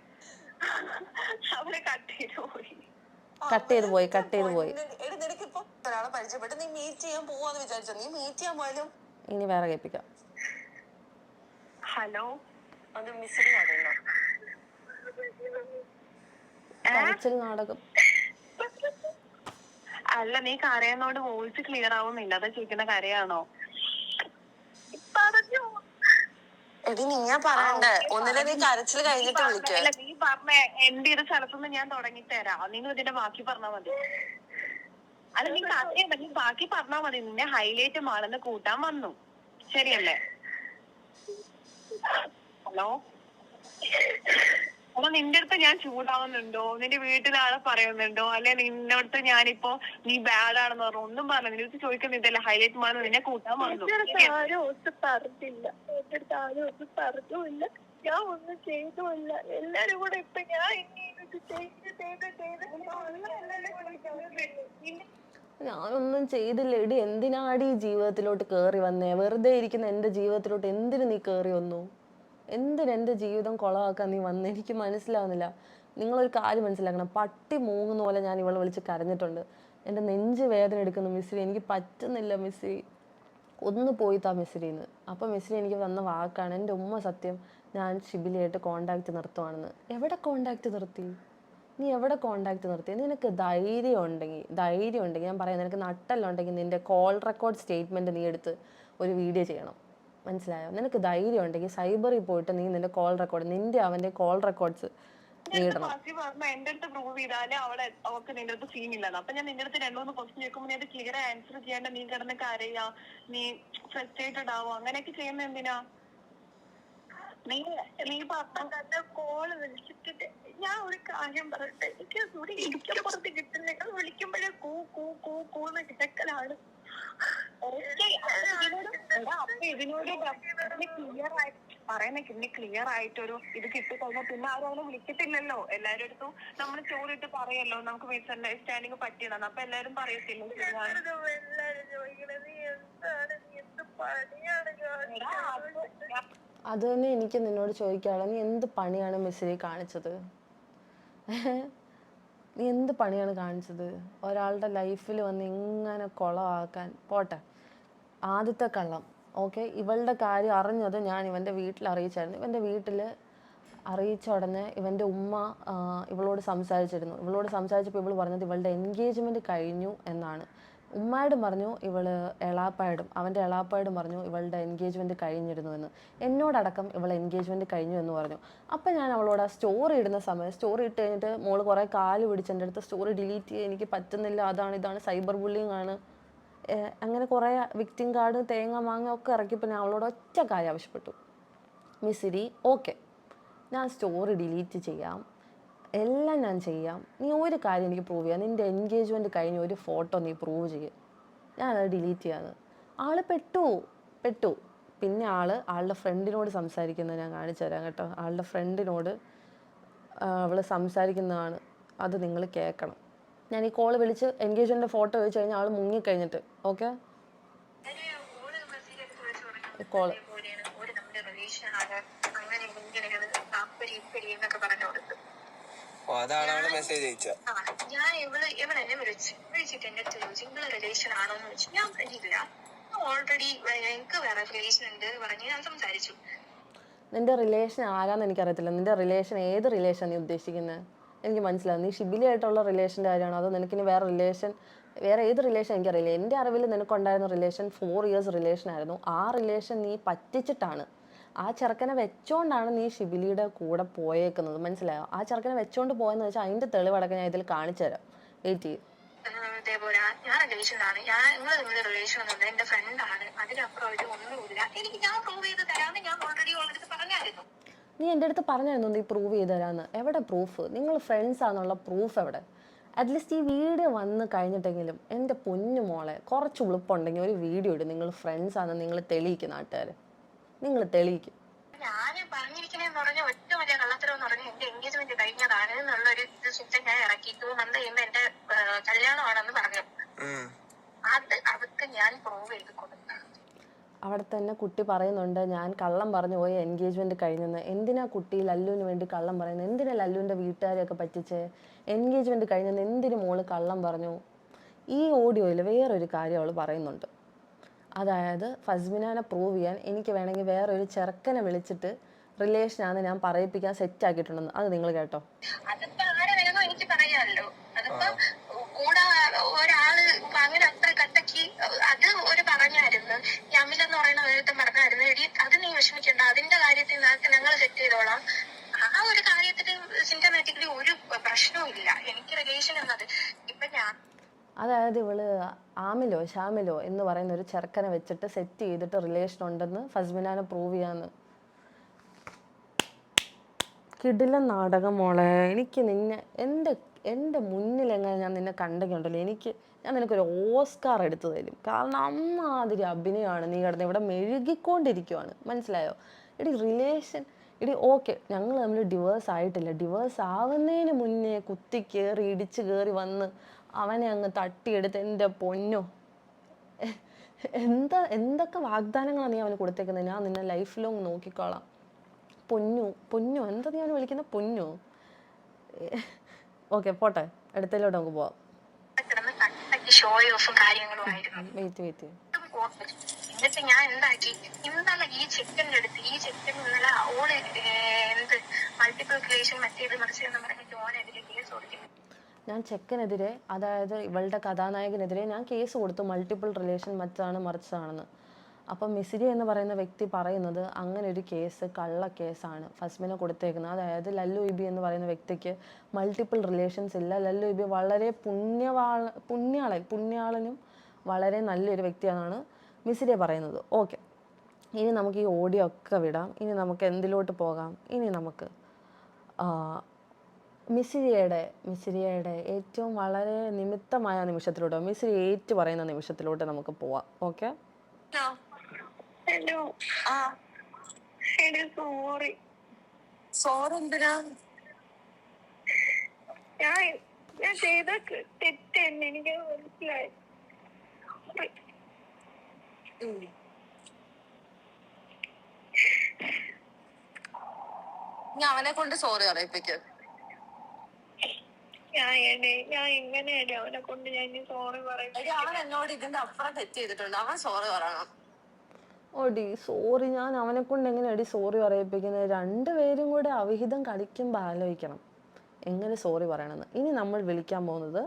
അവരെ കട്ട് ചെയ്ത് പോയി. നിനക്കിപ്പോ ഒരാളെ പരിചയപ്പെട്ട് നീ മീറ്റ് ചെയ്യാൻ പോവാന്ന് വിചാരിച്ചോ? നീ മീറ്റ് ചെയ്യാൻ പോയാലും ഇനി വേറെ കേൾപ്പിക്കാം. ഹലോ, അത് മിസ്സിന് അറിയണം. നാടകം അല്ല, നീ കരയുന്നോണ്ട് വോയിസ് ക്ലിയർ ആവുന്നില്ല. അതാ ചോദിക്കുന്ന, കരയാണോ? എടി നീയാ പറയണ്ടേ, ഒന്നിലെ നീ കരച്ചിൽ കഴിഞ്ഞിട്ട് വിളിക്ക. നീ പറഞ്ഞ എന്റെ ഇത് സ്ഥലത്തുനിന്ന് ഞാൻ തുടങ്ങി തരാം. നിങ്ങൾ ഇതിന്റെ ബാക്കി പറഞ്ഞാ മതി. അല്ല, നീ കരയണ്ട, നീ ബാക്കി പറഞ്ഞാ മതി. നിന്നെ ഹൈലൈറ്റ് മാളെന്ന് കൂട്ടാൻ വന്നു, ശരിയല്ലേ? ഹലോ, അപ്പൊ നിന്റെ അടുത്ത് ഞാൻ ചൂടാവുന്നുണ്ടോ? നിന്റെ വീട്ടിലാളെ പറയുന്നുണ്ടോ? അല്ലെ നിന്നോടത്ത് ഞാനിപ്പോ നീ ബാഡ് ആണെന്ന് പറഞ്ഞു ഒന്നും പറഞ്ഞു? നിന്റെ അടുത്ത് ചോദിക്കുന്നില്ല. ഹൈലൈറ്റ് മാൾ നിന്നെ കൂട്ടാൻ വന്നു. ആരും ഒന്നും പറഞ്ഞില്ല. എന്റെ അടുത്ത് ആരും ഒന്നും പറഞ്ഞില്ല. ഞാൻ ഒന്നും ചെയ്തുമില്ല. എല്ലാരും കൂടെ ഇപ്പൊ ഞാൻ ഞാനൊന്നും ചെയ്തില്ല. എടി എന്തിനാടി ജീവിതത്തിലോട്ട് കയറി വന്നേ? വെറുതെ ഇരിക്കുന്ന എൻ്റെ ജീവിതത്തിലോട്ട് എന്തിനു നീ കയറി വന്നു? എന്തിനെൻ്റെ ജീവിതം കുളമാക്കാൻ നീ വന്ന്? എനിക്ക് മനസ്സിലാവുന്നില്ല. നിങ്ങളൊരു കാര്യം മനസ്സിലാക്കണം, പട്ടി മൂങ്ങുന്ന പോലെ ഞാൻ ഇവളെ വിളിച്ച് കരഞ്ഞിട്ടുണ്ട്. എൻ്റെ നെഞ്ച് വേദന എടുക്കുന്നു മിസ്രി, എനിക്ക് പറ്റുന്നില്ല മിസ്രി, ഒന്ന് പോയി താ മിസ്രിന്ന്. അപ്പോൾ മിസ്രി എനിക്ക് തന്ന വാക്കാണ്, എൻ്റെ ഉമ്മ സത്യം ഞാൻ ഷിബിലിയായിട്ട് കോണ്ടാക്റ്റ് നിർത്തുവാണെന്ന്. എവിടെ കോണ്ടാക്റ്റ് നിർത്തി? നീ എവിടെ കോണ്ടാക്റ്റ് നിർത്തി? നിനക്ക് ധൈര്യം ഉണ്ടെങ്കിൽ ഞാൻ പറയാം, നിനക്ക് നട്ടല്ലുണ്ടെങ്കിൽ നിൻ്റെ കോൾ റെക്കോർഡ് സ്റ്റേറ്റ്മെൻറ്റ് നീ എടുത്ത് ഒരു വീഡിയോ ചെയ്യണം. മനസ്സിലായോ? നിനക്ക് ധൈര്യം ഉണ്ടെങ്കിൽ സൈബറിൽ പോയിട്ട് നീ നിൻ്റെ കോൾ റെക്കോർഡ്, നിൻ്റെ അവൻ്റെ കോൾ റെക്കോർഡ്സ് നീടണം. എന്റെ അടുത്ത് പ്രൂവ് ചെയ്താലേ അവൾക്ക് നിന്റെ അടുത്ത് സീൻ ഇല്ലാന്ന്. അപ്പൊ ഞാൻ നിന്റെ അടുത്ത് 2-3 ക്വസ്റ്റ്യൻ ചോദിക്കുമ്പോൾ നീ അത് ക്ലിയർ ആൻസർ ചെയ്യാണ്ട് നീ കിടന്ന് കരയാ, നീ ഫ്രസ്ട്രേറ്റഡ് ആവോ, അങ്ങനെയൊക്കെ ചെയ്യുന്ന എന്തിനാ? നീ പറഞ്ഞ കോള് വിളിച്ചിട്ട് ഞാൻ ഒരു കാര്യം പറയട്ടെ, എനിക്ക് ഇവിടെ ഇരിക്കപ്പുറത്ത് കിട്ടുന്നില്ല, വിളിക്കുമ്പോഴേ കൂ കൂ കൂ കൂന്ന് കിടക്കലാണ്. ഇതിനോട് ക്ലിയർ ആയിട്ടൊരു ഇത് കിട്ടിക്കഴിഞ്ഞാൽ പിന്നെ ആരും അവനെ വിളിക്കത്തില്ലല്ലോ. എല്ലാവരുടെ അടുത്തും നമ്മൾ ചോറിട്ട് പറയല്ലോ നമുക്ക് മിസ് അണ്ടർസ്റ്റാൻഡിങ് പറ്റിയതാണ്. അപ്പൊ എല്ലാരും പറയത്തില്ല അത് തന്നെ എനിക്ക് നിന്നോട് ചോദിക്കാനുള്ളത്, നീ എന്ത് പണിയാണ് മിസ്രി കാണിച്ചത്? നീ എന്ത് പണിയാണ് കാണിച്ചത്? ഒരാളുടെ ലൈഫിൽ വന്ന് ഇങ്ങനെ കുളമാക്കാൻ. പോട്ടെ, ആദ്യത്തെ കള്ളം ഓക്കെ, ഇവളുടെ കാര്യം അറിഞ്ഞത് ഞാൻ ഇവൻ്റെ വീട്ടിൽ അറിയിച്ചായിരുന്നു. ഇവൻ്റെ വീട്ടിൽ അറിയിച്ച ഉടനെ ഇവൻ്റെ ഉമ്മ ഇവളോട് സംസാരിച്ചപ്പോൾ ഇവൾ പറഞ്ഞത് ഇവളുടെ എൻഗേജ്മെൻറ്റ് കഴിഞ്ഞു എന്നാണ്. ഉമ്മായോടും പറഞ്ഞു, അവൻ്റെ എളാപ്പായോടും പറഞ്ഞു ഇവളുടെ എൻഗേജ്മെൻറ്റ് കഴിഞ്ഞിരുന്നു എന്ന്. എന്നോടടക്കം ഇവളെ എൻഗേജ്മെൻറ്റ് കഴിഞ്ഞു എന്ന് പറഞ്ഞു. അപ്പം ഞാൻ അവളോട് ആ സ്റ്റോറി ഇടുന്ന സമയം, സ്റ്റോറി ഇട്ട് കഴിഞ്ഞിട്ട് മോള് കുറേ കാല് പിടിച്ച് എൻ്റെ അടുത്ത് സ്റ്റോറി ഡിലീറ്റ് ചെയ്യുക, എനിക്ക് പറ്റുന്നില്ല, ഇതാണ് സൈബർ ബുള്ളിങ് ആണ്, അങ്ങനെ കുറേ വിക്ടിം കാർഡ് തേങ്ങ മാങ്ങ ഒക്കെ ഇറക്കിയപ്പോൾ ഞാൻ അവളോട് ഒറ്റ കാര്യം ആവശ്യപ്പെട്ടു, മിസ്സിരി ഓക്കെ ഞാൻ സ്റ്റോറി ഡിലീറ്റ് ചെയ്യാം, എല്ലാം ഞാൻ ചെയ്യാം, നീ ഒരു കാര്യം എനിക്ക് പ്രൂവ് ചെയ്യാം, നിൻ്റെ എൻഗേജ്മെൻറ്റ് കഴിഞ്ഞ ഒരു ഫോട്ടോ നീ പ്രൂവ് ചെയ്യും, ഞാനത് ഡിലീറ്റ് ചെയ്യാമെന്ന്. ആൾ പെട്ടു. പിന്നെ ആളുടെ ഫ്രണ്ടിനോട് സംസാരിക്കുന്നത് ഞാൻ കാണിച്ചു തരാം കേട്ടോ. ആളുടെ ഫ്രണ്ടിനോട് അവൾ സംസാരിക്കുന്നതാണ്, അത് നിങ്ങൾ കേൾക്കണം. ഞാൻ ഈ കോള് വിളിച്ച് എൻഗേജ്മെൻറ്റ് ഫോട്ടോ ചോദിച്ചു കഴിഞ്ഞാൽ ആൾ മുങ്ങിക്കഴിഞ്ഞിട്ട്. ഓക്കെ, കോള് ഞാൻ ഇവളെന്നെ വിളിച്ചിട്ട് എന്റെ അടുത്ത് ചോദിച്ചു നിങ്ങളെ റിലേഷൻ ആണോന്ന് ചോദിച്ചു. ഞാൻ പറഞ്ഞില്ല, ഓൾറെഡി എനിക്ക് വേറെ റിലേഷൻ ഉണ്ട് പറഞ്ഞ് ഞാൻ സംസാരിച്ചു. നിൻ്റെ റിലേഷൻ ആരാന്ന് എനിക്കറിയത്തില്ല. നിൻ്റെ റിലേഷൻ ഏത് റിലേഷൻ നീ ഉദ്ദേശിക്കുന്നത്? എനിക്ക് മനസ്സിലാവും. നീ ഷിബിലിയായിട്ടുള്ള റിലേഷൻ്റെ കാര്യമാണോ അതോ നിനക്കിനി വേറെ ഏത് റിലേഷൻ എനിക്കറിയില്ല. എൻ്റെ അറിവിൽ നിനക്കുണ്ടായിരുന്ന റിലേഷൻ 4 years റിലേഷൻ ആയിരുന്നു. ആ റിലേഷൻ നീ പറ്റിച്ചിട്ടാണ്, ആ ചെറുക്കനെ വെച്ചോണ്ടാണ് നീ ഷിബിലിയുടെ കൂടെ പോയേക്കുന്നത്. മനസ്സിലായോ? ആ ചെറുക്കനെ വെച്ചോണ്ട് പോയെന്ന് വെച്ചാൽ അതിൻ്റെ തെളിവടക്കം ഞാൻ ഇതിൽ കാണിച്ചു തരാം. വെയിറ്റ് ചെയ്യും. ഇതേപോലെ ഞാൻ റിലേഷനാണ്, നിങ്ങൾ നിങ്ങളുടെ റിലേഷൻ ഒന്നുമില്ല, എന്റെ ഫ്രണ്ടാണ്, അതിനപ്പുറം ഇത് ഒന്നുമില്ല, എനിക്ക് ഞാൻ പ്രൂവ് ചെയ്ത് തരാമെന്ന് ഞാൻ ഓൾറെഡി പറഞ്ഞായിരുന്നു. നീ എൻ്റെ അടുത്ത് പറഞ്ഞായിരുന്നു നീ പ്രൂവ് ചെയ്ത് തരാമെന്ന്. എവിടെ പ്രൂഫ്? നിങ്ങൾ ഫ്രണ്ട്സ് ആണെന്നുള്ള പ്രൂഫ് എവിടെ? അറ്റ്ലീസ്റ്റ് ഈ വീഡിയോ വന്ന് കഴിഞ്ഞിട്ടെങ്കിലും എൻ്റെ പൊന്നു മോളെ കുറച്ച് ഉളുപ്പുണ്ടെങ്കിൽ ഒരു വീഡിയോ ഇടും. നിങ്ങൾ ഫ്രണ്ട്സ് ആണെന്ന് നിങ്ങൾ തെളിയിക്കും, നാട്ടുകാർ നിങ്ങൾ തെളിയിക്കും. ഞാൻ പറഞ്ഞിരിക്കണേന്ന് പറഞ്ഞ ഒറ്റ വലിയ കള്ളത്തരം എന്ന് പറഞ്ഞാൽ എന്റെ എൻഗേജ്മെന്റ് കഴിഞ്ഞതാണ് എന്നുള്ളൊരു സിസ്റ്റം ഞാൻ ഇറക്കി 2 month കഴിയുമ്പോ എന്റെ കല്യാണമാണെന്ന് പറഞ്ഞു. അതൊക്കെ ഞാൻ പ്രൂവ് ചെയ്ത് കൊടുത്തു. അവിടെ തന്നെ കുട്ടി പറയുന്നുണ്ട് ഞാൻ കള്ളം പറഞ്ഞു പോയി എൻഗേജ്മെൻറ്റ് കഴിഞ്ഞെന്ന്. എന്തിനാ കുട്ടി ലല്ലുവിന് വേണ്ടി കള്ളം പറയുന്നത്? എന്തിനാ ലല്ലുവിൻ്റെ വീട്ടുകാരെയൊക്കെ പറ്റിച്ച് എൻഗേജ്മെൻറ്റ് കഴിഞ്ഞെന്ന് എന്തിനു മോള് കള്ളം പറഞ്ഞു? ഈ ഓഡിയോയിൽ വേറൊരു കാര്യം അവൾ പറയുന്നുണ്ട്. അതായത് ഫസ്മിനാനെ പ്രൂവ് ചെയ്യാൻ എനിക്ക് വേണമെങ്കിൽ വേറൊരു ചെറുക്കനെ വിളിച്ചിട്ട് റിലേഷനാണ് ഞാൻ പറയിപ്പിക്കാൻ സെറ്റാക്കിയിട്ടുണ്ടെന്ന്. അത് നിങ്ങൾ കേട്ടോ. അതിപ്പോ ആരെ വേണോ എനിക്ക് പറയാമല്ലോ. അതിപ്പോ കൂടെ ഒരാള് അങ്ങനെ അത്ര കട്ടക്ക് അത് ഒരു പറഞ്ഞായിരുന്നു, യമിൽ എന്ന് പറയുന്ന ഒരുത്തം പറഞ്ഞായിരുന്നു, എടി അത് നീ വിഷമിക്കണ്ട, അതിന്റെ കാര്യത്തിൽ ഞങ്ങൾ സെറ്റ് ചെയ്തോളാം. ആ ഒരു കാര്യത്തിൽ സിസ്റ്റമാറ്റിക്കലി ഒരു പ്രശ്നവും ഇല്ല. എനിക്ക് റിലേഷൻ എന്നത് ഇപ്പൊ ഞാൻ അതായത് ഇവള് ഷാമിലോ എന്ന് പറയുന്ന ഒരു ചെറുക്കനെ വെച്ചിട്ട് സെറ്റ് ചെയ്തിട്ട് റിലേഷൻ ഉണ്ടെന്ന് ഫസ്മിനാനെ പ്രൂവ് ചെയ്യാന്ന്. കിടിലൻ നാടകം മോളെ. എനിക്ക് നിന്നെ എൻ്റെ മുന്നിലെങ്ങനെ ഞാൻ നിന്നെ കണ്ടെങ്കിലുണ്ടല്ലോ, ഞാൻ നിനക്കൊരു ഓസ്കാർ എടുത്തു തരും. കാരണം അമ്മാതിരി അഭിനയമാണ് നീ കിടന്ന് ഇവിടെ മെഴുകിക്കൊണ്ടിരിക്കുവാണ്. മനസ്സിലായോ? റിലേഷൻ ഓക്കെ, ഞങ്ങൾ തമ്മിൽ ഡിവേഴ്സ് ആയിട്ടില്ല. ഡിവേഴ്സ് ആവുന്നതിന് മുന്നേ ഇടിച്ച് കയറി വന്ന് അവനെ അങ്ങ് തട്ടിയെടുത്ത് എൻ്റെ പൊന്നോ, എന്തൊക്കെ വാഗ്ദാനങ്ങളാണ് നീ അവന് കൊടുത്തേക്കുന്നത്? ഞാൻ നിന്നെ ലൈഫ് ലോങ് നോക്കിക്കോളാം. പൊന്നു എന്താ നീ അവനെ വിളിക്കുന്ന പൊന്നു? ഓക്കെ പോട്ടെ, അടുത്തതിലോട്ട് നമുക്ക് പോവാം. ഷോ ഓഫും കാര്യങ്ങളും ആയിരുന്നു. വെയിറ്റ് എന്നിട്ട് ഞാൻ എന്താക്കി, ഇന്നലെ ഈ ചെക്കൻ്റെ അടുത്ത് ഇന്നലെ ഓള് എന്ത് മൾട്ടിപ്പിൾ റിലേഷൻ മറ്റേത് മറിച്ചെന്ന് പറഞ്ഞിട്ട് ഓനെതിരെ കേസ് കൊടുക്കുന്നു. ഞാൻ ചെക്കനെതിരെ, അതായത് ഇവളുടെ കഥാനായകനെതിരെ ഞാൻ കേസ് കൊടുത്തു, മൾട്ടിപ്പിൾ റിലേഷൻ മറ്റാണ് മറിച്ചതാണെന്ന്. അപ്പം മിസിരി എന്ന് പറയുന്ന വ്യക്തി പറയുന്നത് അങ്ങനെ ഒരു കേസ് കള്ള കേസാണ് ഫസ്മിനെ കൊടുത്തേക്കുന്നത്. അതായത് ലല്ലു ഇബി എന്ന് പറയുന്ന വ്യക്തിക്ക് മൾട്ടിപ്പിൾ റിലേഷൻസ് ഇല്ല. ലല്ലു ഇബി വളരെ പുണ്യാളനും വളരെ നല്ലൊരു വ്യക്തിയാണെന്നാണ് മിസിരിയെ പറയുന്നത്. ഓക്കെ, ഇനി നമുക്ക് ഈ ഓഡിയോ ഒക്കെ വിടാം. ഇനി നമുക്ക് എന്തിലോട്ട് പോകാം? ഇനി നമുക്ക് മിസിരിയയുടെ ഏറ്റവും വളരെ നിമിത്തമായ നിമിഷത്തിലോട്ട്, മിസിരി ഏറ്റു പറയുന്ന നിമിഷത്തിലോട്ട് നമുക്ക് പോവാം. Okay, hello. സോറി. സോറി എന്തിനാ? ഞാൻ ചെയ്ത തെറ്റെന്നെ, എനിക്ക് മനസ്സിലായി. ഞാൻ അവനെ കൊണ്ട് സോറി പറയിപ്പിക്കും. ഞാൻ എങ്ങനെയല്ലേ അവനെ കൊണ്ട് ഞാൻ സോറി പറയും? അവൻ എന്നോട് ഇതിന്റെ അപ്പുറം തെറ്റ് ചെയ്തിട്ടുണ്ട്, അവൻ സോറി പറയണം. ഓടി സോറി, ഞാൻ അവനെ കൊണ്ട് എങ്ങനെയാടി സോറി പറയിപ്പിക്കുന്നത്? രണ്ടുപേരും കൂടെ അവിഹിതം കളിക്കുമ്പോൾ ആലോചിക്കണം എങ്ങനെ സോറി പറയണമെന്ന്. ഇനി നമ്മൾ വിളിക്കാൻ പോകുന്നത്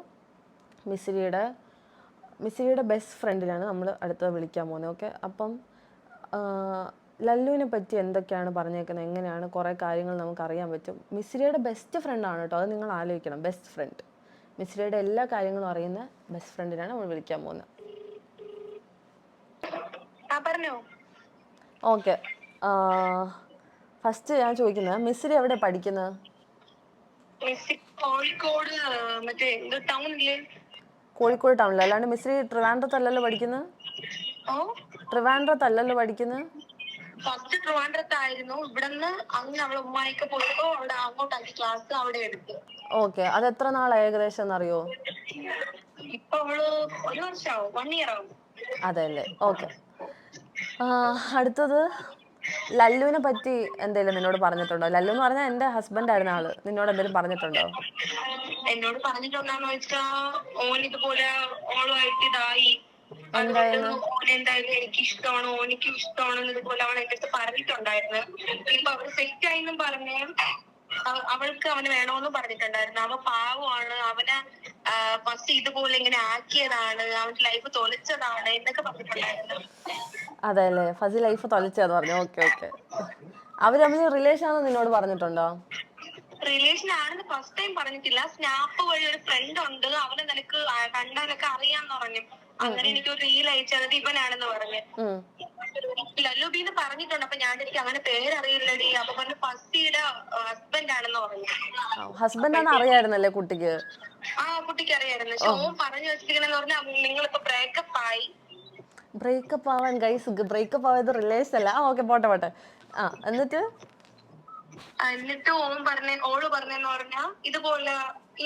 മിസിരിയുടെ ബെസ്റ്റ് ഫ്രണ്ടിനാണ് നമ്മൾ അടുത്തത് വിളിക്കാൻ പോകുന്നത്. ഓക്കെ, അപ്പം ലല്ലുവിനെ പറ്റി എന്തൊക്കെയാണ് പറഞ്ഞേക്കുന്നത്, എങ്ങനെയാണ് കുറേ കാര്യങ്ങൾ നമുക്ക് അറിയാൻ പറ്റും. മിസിരിയുടെ ബെസ്റ്റ് ഫ്രണ്ടാണ് കേട്ടോ, അത് നിങ്ങൾ ആലോചിക്കണം. ബെസ്റ്റ് ഫ്രണ്ട്, മിസിരിയുടെ എല്ലാ കാര്യങ്ങളും അറിയുന്ന ബെസ്റ്റ് ഫ്രണ്ടിനാണ് നമ്മൾ വിളിക്കാൻ പോകുന്നത്. ഓക്കെ, ഫസ്റ്റ് ഞാൻ ചോദിക്കുന്നത്, മിസിരി എവിടെ പഠിക്കുന്നത്? കോഴിക്കോട് ടൗണിൽ, അല്ലാണ്ട് മിസിരി ട്രിവാൻഡ്രത്തല്ലല്ലോ പഠിക്കുന്നത്? ട്രിവാൻഡ്രത്തല്ലല്ലോ പഠിക്കുന്നത്? ഫസ്റ്റ് ട്രിവാൻഡ്രത്തായിരുന്നു. ഇവിടുന്ന് അങ്ങ് അവളെ ഉമ്മായിക്ക് പോയപ്പോ അവിടെ അങ്ങോട്ടാക്കി ക്ലാസ് അവിടെ എടുത്തു. ഓക്കെ, അത് എത്ര നാളായി ഏകദേശം എന്നറിയോ? ഇപ്പൊ അവള് 1 വർഷമാവും, 1 ഇയർ ആവും. അതെല്ലേ, ഓക്കെ. അടുത്തത്, ലല്ലുവിനെ പറ്റി എന്തെങ്കിലും നിന്നോട് പറഞ്ഞിട്ടുണ്ടോ? ലല്ലു എന്ന് പറഞ്ഞാൽ എന്റെ ഹസ്ബൻഡ് ആയിരുന്ന ആള്, നിന്നോട് എന്തെങ്കിലും പറഞ്ഞിട്ടുണ്ടോ? എന്നോട് പറഞ്ഞിട്ടുണ്ടാന്ന് വെച്ചാ ഓൻ ഇതുപോലെ ഓളുമായിട്ട് ഇതായി, എന്തായിരുന്നു? ഓനെന്തായാലും എനിക്ക് ഇഷ്ടമാണ്, ഓനിക്കും ഇഷ്ടമാണെന്ന് ഇതുപോലെ അവൾ എന്റെ അടുത്ത് പറഞ്ഞിട്ടുണ്ടായിരുന്നു. ഇപ്പൊ അവര് സെറ്റ് ആയെന്നും പറഞ്ഞ് അവൾക്ക് അവന് വേണോന്നും പറഞ്ഞിട്ടുണ്ടായിരുന്നു. അവൻ പാവമാണ്, അവനെ ഫസ്റ്റ് ഇതുപോലെ ഇങ്ങനെ ആക്കിയതാണ്, അവന്റെ ലൈഫ് തൊലച്ചതാണ് എന്നൊക്കെ പറഞ്ഞിട്ടുണ്ടായിരുന്നു. അതെല്ലേ, ഫസി ലൈഫ് തൊലച്ചതെന്ന് പറഞ്ഞു. ഓക്കെ ഓക്കെ, അവര് തമ്മിൽ റിലേഷൻ ആണെന്ന് നിന്നോട് പറഞ്ഞിട്ടുണ്ടോ? റിലേഷൻ ആണെന്ന് ഫസ്റ്റ് ടൈം പറഞ്ഞിട്ടില്ല. സ്നാപ്പ് വഴി ഒരു ഫ്രണ്ട് ഉണ്ട്, അവനെ നിനക്ക് കണ്ടാലൊക്കെ അറിയാന്ന് പറഞ്ഞു. അങ്ങനെ എനിക്ക് ഒരു റീൽ അയച്ചത് ഇവനാണെന്ന് പറഞ്ഞു. ലല്ലുബീന്ന് പറഞ്ഞിട്ടുണ്ട്. അപ്പൊ ഞാൻ എനിക്ക് അങ്ങനെ പേരറിയില്ലടി. അപ്പൊ പറഞ്ഞു ഫസ്റ്റിയുടെ ഹസ്ബൻഡ് ആണെന്ന് പറഞ്ഞു. ഹസ്ബൻഡ് ആണെന്ന് അറിയായിരുന്നല്ലേ കുട്ടിക്ക്? കുട്ടിക്ക് അറിയായിരുന്നു. പക്ഷെ ഓൻ പറഞ്ഞു വെച്ചിരിക്കണെന്ന് പറഞ്ഞാൽ നിങ്ങളിപ്പോ ബ്രേക്കപ്പ് ആയി. ബ്രേക്കപ്പ് ആവാൻ ഗൈസ്, ബ്രേക്കപ്പ് ആയത് റിലേഷൻ അല്ല. ഓക്കെ, പോട്ടെ. എന്നിട്ട് ഓള് പറഞ്ഞെന്ന് പറഞ്ഞാ ഇതുപോലെ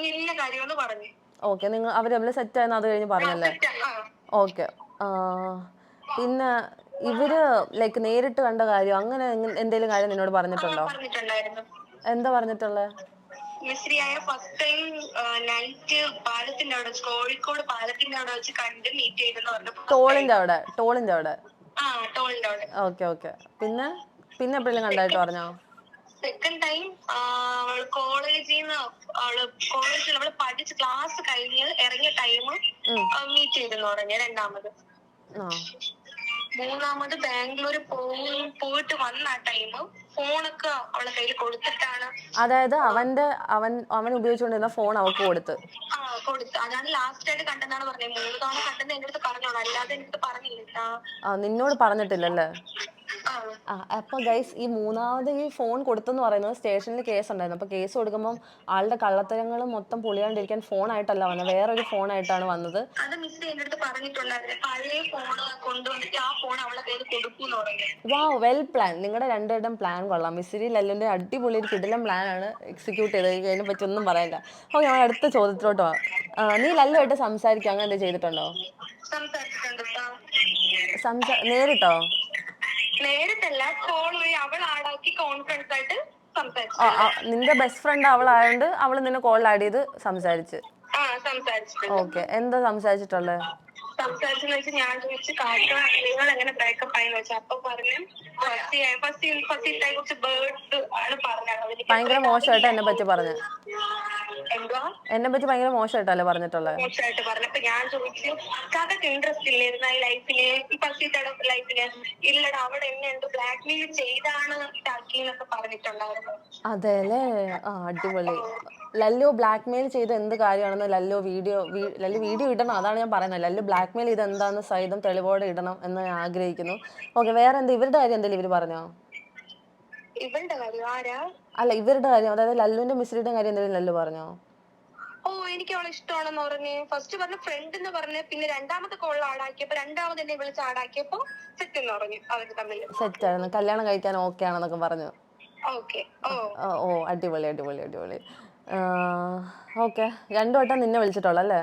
ഇന്ന കാര്യമെന്ന് പറഞ്ഞു. ഓക്കെ, നിങ്ങൾ അവര് തമ്മിൽ സെറ്റ് ആയെന്ന് അത് കഴിഞ്ഞ് പറഞ്ഞല്ലേ? ഓക്കെ, പിന്നെ ഇവര് ലൈക്ക് നേരിട്ട് കണ്ട കാര്യം അങ്ങനെ എന്തെങ്കിലും കാര്യം നിന്നോട് പറഞ്ഞിട്ടുണ്ടോ? എന്താ പറഞ്ഞിട്ടുള്ളത്? മിസ്രിയായ ഫസ്റ്റ് ടൈം നൈറ്റ് പാലത്തിന്റെ അവിടെ, കോഴിക്കോട് പാലത്തിന്റെ അവിടെ വെച്ച് കണ്ട് മീറ്റ് ചെയ്തെന്ന് പറഞ്ഞു. ടോളിന്റെ അവിടെ? ടോളിന്റെ അവിടെ. ഓക്കെ, പിന്നെ എപ്പോഴെങ്കിലും കണ്ടായിട്ട് പറഞ്ഞോ? സെക്കൻഡ് ടൈം അവള് കോളേജിൽ അവള് പഠിച്ച് ക്ലാസ് കഴിഞ്ഞ് ഇറങ്ങിയ ടൈം മീറ്റ് ചെയ്തെന്ന് പറഞ്ഞു. രണ്ടാമത്. മൂന്നാമത് ബാംഗ്ലൂർ പോയിട്ട് വന്ന ആ ടൈം ഫോണൊക്കെ അവളെ കയ്യിൽ കൊടുത്തിട്ടാണ്. അതായത് അവൻ ഉപയോഗിച്ചുകൊണ്ടിരുന്ന ഫോൺ അവൾക്ക് കൊടുത്ത്. അതാണ് ലാസ്റ്റ് ആയിട്ട് കണ്ടെന്നാണ് പറഞ്ഞത്. 3 തവണ കണ്ടെന്ന് എന്റെ അടുത്ത് പറഞ്ഞോളൂ, അല്ലാതെ എന്റെ അടുത്ത് പറഞ്ഞില്ല. നിന്നോട് പറഞ്ഞിട്ടില്ലല്ലേ? അപ്പൊ ഗൈസ്, ഈ മൂന്നാമത് ഈ ഫോൺ കൊടുത്തെന്ന് പറയുന്നത് സ്റ്റേഷനിൽ കേസ് ഉണ്ടായിരുന്നു. അപ്പൊ കേസ് കൊടുക്കുമ്പോൾ ആളുടെ കള്ളത്തരങ്ങളും മൊത്തം പൊളിയാണ്ടിരിക്കാൻ ഫോണായിട്ടല്ല വന്നത്, വേറൊരു ഫോണായിട്ടാണ് വന്നത്. അത് മിസ് എന്റെ അടുത്ത് പറഞ്ഞിട്ടുണ്ടായിരുന്നു. പഴയ ഫോൺ കൊണ്ടുവന്നിട്ട് ആ ഫോൺ അവളെ കയ്യിൽ കൊടുക്കൂന്ന് പറഞ്ഞു. വാവ്, വെൽ പ്ലാൻ. നിങ്ങളുടെ രണ്ടുപേരുടെയും പ്ലാൻ കൊള്ളാം. മിസ്സിരി ലല്ലുവിന്റെ അടിപൊളി ഒരു കിടിലൻ പ്ലാൻ ആണ് എക്സിക്യൂട്ട് ചെയ്തത്. അതിനെ പറ്റി ഒന്നും പറയാനില്ല. ഓക്കെ, നമ്മൾ അടുത്ത ചോദ്യത്തിലോട്ട് പോവാം. നീ ലല്ലുവായിട്ട് സംസാരിക്കുക അങ്ങനെ എന്തെങ്കിലും ചെയ്തിട്ടുണ്ടോ? നേരിട്ടോ? നേരിട്ടല്ല, കോൾ വഴി അവൾ ആഡാക്കി കോൺഫറൻസ് ആയിട്ട് സംസാരിച്ചു. നിന്റെ ബെസ്റ്റ് ഫ്രണ്ട് അവളായോണ്ട് അവള് നിന്നെ കോളിൽ ആഡ് ചെയ്ത് സംസാരിച്ച്. സംസാരിച്ചിട്ടുണ്ട്. ഓക്കെ, എന്താ സംസാരിച്ചിട്ടുള്ളത്? സംസാരിച്ചെന്ന് വെച്ചാൽ ഞാൻ ചോദിച്ചു നിങ്ങൾ എങ്ങനെ ബ്രേക്കപ്പ് ആയെന്ന് വെച്ചാൽ അപ്പൊ പറഞ്ഞു ഫസ്റ്റീത്തെ കുറച്ച് ബേർഡ്സ് ആണ് പറഞ്ഞത്. ഭയങ്കര മോശമായിട്ട് എന്നെ പറ്റി പറഞ്ഞു. എന്തുവാ എന്നെ പറ്റി ഭയങ്കര മോശമായിട്ടല്ലേ പറഞ്ഞിട്ടുള്ളത്? മോശമായിട്ട് പറഞ്ഞപ്പോ ഞാൻ ചോദിച്ചു കഥക്ക് ഇൻട്രസ്റ്റ് ഇല്ലായിരുന്നു ഈ ലൈഫില്, ഈ ഫസ്റ്റീത്തെ ലൈഫില്. ഇല്ലടാ അവിടെ എന്നെ എന്തോ ബ്ലാക്ക് മെയിൽ ചെയ്താണ് ഇതാക്കി എന്നൊക്കെ പറഞ്ഞിട്ടുണ്ടായിരുന്നു. അതെ അല്ലേ? ആ, അടിപൊളി. ലല്ലു ബ്ലാക്ക് മെയിൽ ചെയ്ത് എന്ത് കാര്യമാണെന്ന് ലല്ലു വീഡിയോ ഇടണം. അതാണ് ഞാൻ പറയുന്നത്. ലല്ലു ബ്ലാക്ക് മെയിൽ ചെയ്ത് എന്താണെന്ന് സഹിതം തെളിവോടെ ഇടണം എന്ന് ഞാൻ ആഗ്രഹിക്കുന്നു. ഓക്കെ, വേറെ എന്താ ഇവരുടെ കാര്യം എന്തെങ്കിലും ഇവർ പറഞ്ഞോ? ഇവളുടെ കാര്യം ആരാ? അല്ല, ഇവരുടെ കാര്യം, അതായത് ലല്ലുവിന്റെ മിസ്രിയുടെ കാര്യം എന്തെങ്കിലും ലല്ലു പറഞ്ഞോ? ഓ എനിക്ക് അവളെ ഇഷ്ടമാണെന്ന് പറഞ്ഞ് ഫസ്റ്റ് പറഞ്ഞ ഫ്രണ്ട് എന്ന് പറഞ്ഞ്, പിന്നെ രണ്ടാമത്തെ കോളിൽ ആടാക്കിയപ്പോ രണ്ടാമത് എന്നെ വിളിച്ച് ആടാക്കിയപ്പോ സെറ്റ് എന്ന് പറഞ്ഞു അവര് തമ്മിൽ. സെറ്റ് ആയിരുന്നു, കല്യാണം കഴിക്കാൻ ഓക്കെ ആണെന്നൊക്കെ പറഞ്ഞു. ഓക്കെ. ഓ, അടിപൊളി അടിപൊളി അടിപൊളി. ഓക്കെ, 2 വട്ടം നിന്നെ വിളിച്ചിട്ടുള്ളല്ലേ?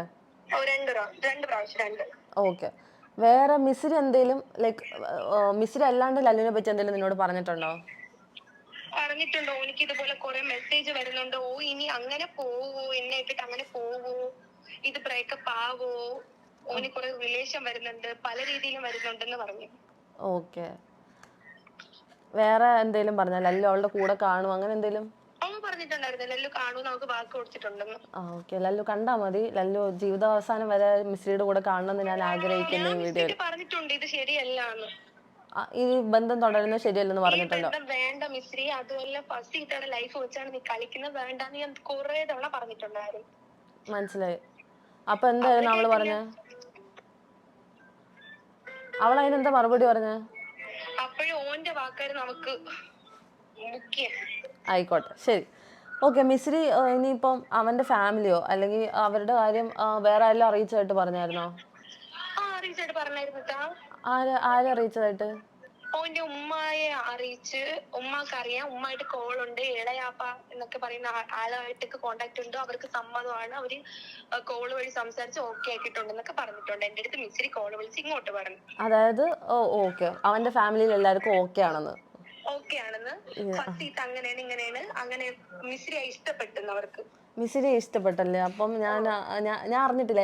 രണ്ട് പ്രാവശ്യം. ഓക്കെ, വേറെ മിസ്രി എന്തേലും ലൈക്ക് മിസ്രി അല്ലാണ്ട് ലല്ലുവിനെ പറ്റി എന്തെങ്കിലും നിന്നോട് പറഞ്ഞിട്ടുണ്ടോ? പറഞ്ഞിട്ടുണ്ടോ? എനിക്ക് ഇതുപോലെ കുറെ മെസ്സേജ് വരുന്നുണ്ട്. ഓ ഇനി അങ്ങനെ പോവോ, എന്നെ ഇട്ടിട്ട് അങ്ങനെ പോവോ, ഇത് ബ്രേക്കപ്പ് ആവോ, ഓന് കുറെ റിലേഷൻ വരുന്നുണ്ട്, പല രീതിയിലും വരുന്നുണ്ടെന്ന് പറഞ്ഞു. ഓക്കെ, വേറെ എന്തേലും പറഞ്ഞോ? ലല്ലു അവളുടെ കൂടെ കാണും അങ്ങനെ എന്തേലും? അവൻ പറഞ്ഞിട്ടുണ്ടായിരുന്നു ലല്ലു കാണൂ, നമുക്ക് വാക്ക് കൊടുത്തിട്ടുണ്ടെന്ന്. ഓക്കെ, ലല്ലു കണ്ടാ മതി. ലല്ലു ജീവിതാവസാനം വരെ മിസ്രിയുടെ കൂടെ കാണണമെന്ന് ഞാൻ ആഗ്രഹിക്കുന്നു. ഈ വീഡിയോയിൽ പറഞ്ഞിട്ടുണ്ട് ഇത് ശരിയല്ല, ഈ ബന്ധം തുടരുന്നത് ശരിയല്ലെന്ന് ഈ പറഞ്ഞിട്ടുണ്ടോ? ബന്ധം വേണ്ട മിസ്രി, അതുമല്ല ഫസ്റ്റ് ഇത്തവണ ലൈഫ് വെച്ചാണ് നീ കളിക്കുന്നത്, വേണ്ടെന്ന് ഞാൻ കുറെ തവണ പറഞ്ഞിട്ടുണ്ടായിരുന്നു. മനസ്സിലായി. അപ്പൊ എന്തായിരുന്നു അവള് പറഞ്ഞ? അവൾ അതിനെന്താ മറുപടി പറഞ്ഞ? അപ്പോഴും ഓന്റെ വാക്കായിരുന്നു നമുക്ക് മുഖ്യം. ആയിക്കോട്ടെ, ശരി. ഓക്കെ, മിസ്രി ഇനിയിപ്പം അവന്റെ ഫാമിലിയോ അല്ലെങ്കിൽ അവരുടെ കാര്യം വേറെ ആരെല്ലാം അറിയിച്ചതായിട്ട് പറഞ്ഞായിരുന്നോ? അറിയിച്ചായിട്ട് പറഞ്ഞായിരുന്നു. ആരെ അറിയിച്ചതായിട്ട്? ഓന്റെ ഉമ്മയെ അറിയിച്ച്, ഉമ്മാക്ക് അറിയാം, ഉമ്മായിട്ട് കോളുണ്ട്, ഇളയാപ്പ എന്നൊക്കെ പറയുന്ന ആളുമായിട്ടൊക്കെ കോണ്ടാക്ട് ഉണ്ട്, അവർക്ക് സമ്മതമാണ്, അവര് കോള് വഴി സംസാരിച്ച് ഓക്കെ ആക്കിയിട്ടുണ്ടെന്നൊക്കെ പറഞ്ഞിട്ടുണ്ട്. എന്റെ അടുത്ത് മിസ്രി കോള് വിളിച്ച് ഇങ്ങോട്ട് പറഞ്ഞു. അതായത് ഓക്കെ, അവന്റെ ഫാമിലിയിൽ എല്ലാവർക്കും ഓക്കെ ആണെന്ന്. ഓക്കെ ആണെന്ന്, ഫസ്റ്റ് അങ്ങനെയാണ് ഇങ്ങനെയാണ്, അങ്ങനെ മിസ്രിയെ ഇഷ്ടപ്പെട്ടെന്ന് അവർക്ക്. മിസ്രിയെ ഇഷ്ടപ്പെട്ടല്ലേ? അപ്പം ഞാൻ അറിഞ്ഞിട്ടില്ല.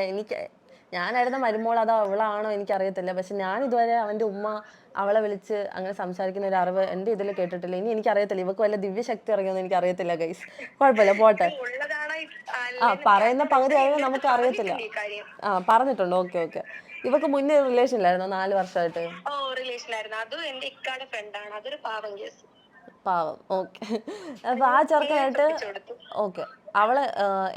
ഞാനായിരുന്ന മരുമോൾ അതോ അവളാണോ എനിക്കറിയത്തില്ല. പക്ഷെ ഞാൻ ഇതുവരെ അവന്റെ ഉമ്മ അവളെ വിളിച്ച് അങ്ങനെ സംസാരിക്കുന്ന ഒരു അറിവ് എൻ്റെ ഇതിൽ കേട്ടിട്ടില്ല. ഇനി എനിക്കറിയത്തില്ല, ഇവക്ക് വല്ല ദിവ്യശക്തി ഇറങ്ങിയെന്ന് എനിക്കറിയത്തില്ല ഗൈസ്. കുഴപ്പമില്ല, പോട്ടെ. പറയുന്ന പകുതി അറിവ് നമുക്ക് അറിയത്തില്ല. പറഞ്ഞിട്ടുണ്ട്. ഓക്കെ. ഇവക്ക് മുന്നേ റിലേഷനിലായിരുന്നോ 4 വർഷമായിട്ട്? റിലേഷനിലായിരുന്നു. അതും എന്റെ ഇക്കാടെ ഫ്രണ്ടാണ്. അതൊരു പാവം കേസ്. പാവം. ഓക്കെ, അപ്പൊ ആ ചെറുക്കനായിട്ട് ഓക്കെ. അവള്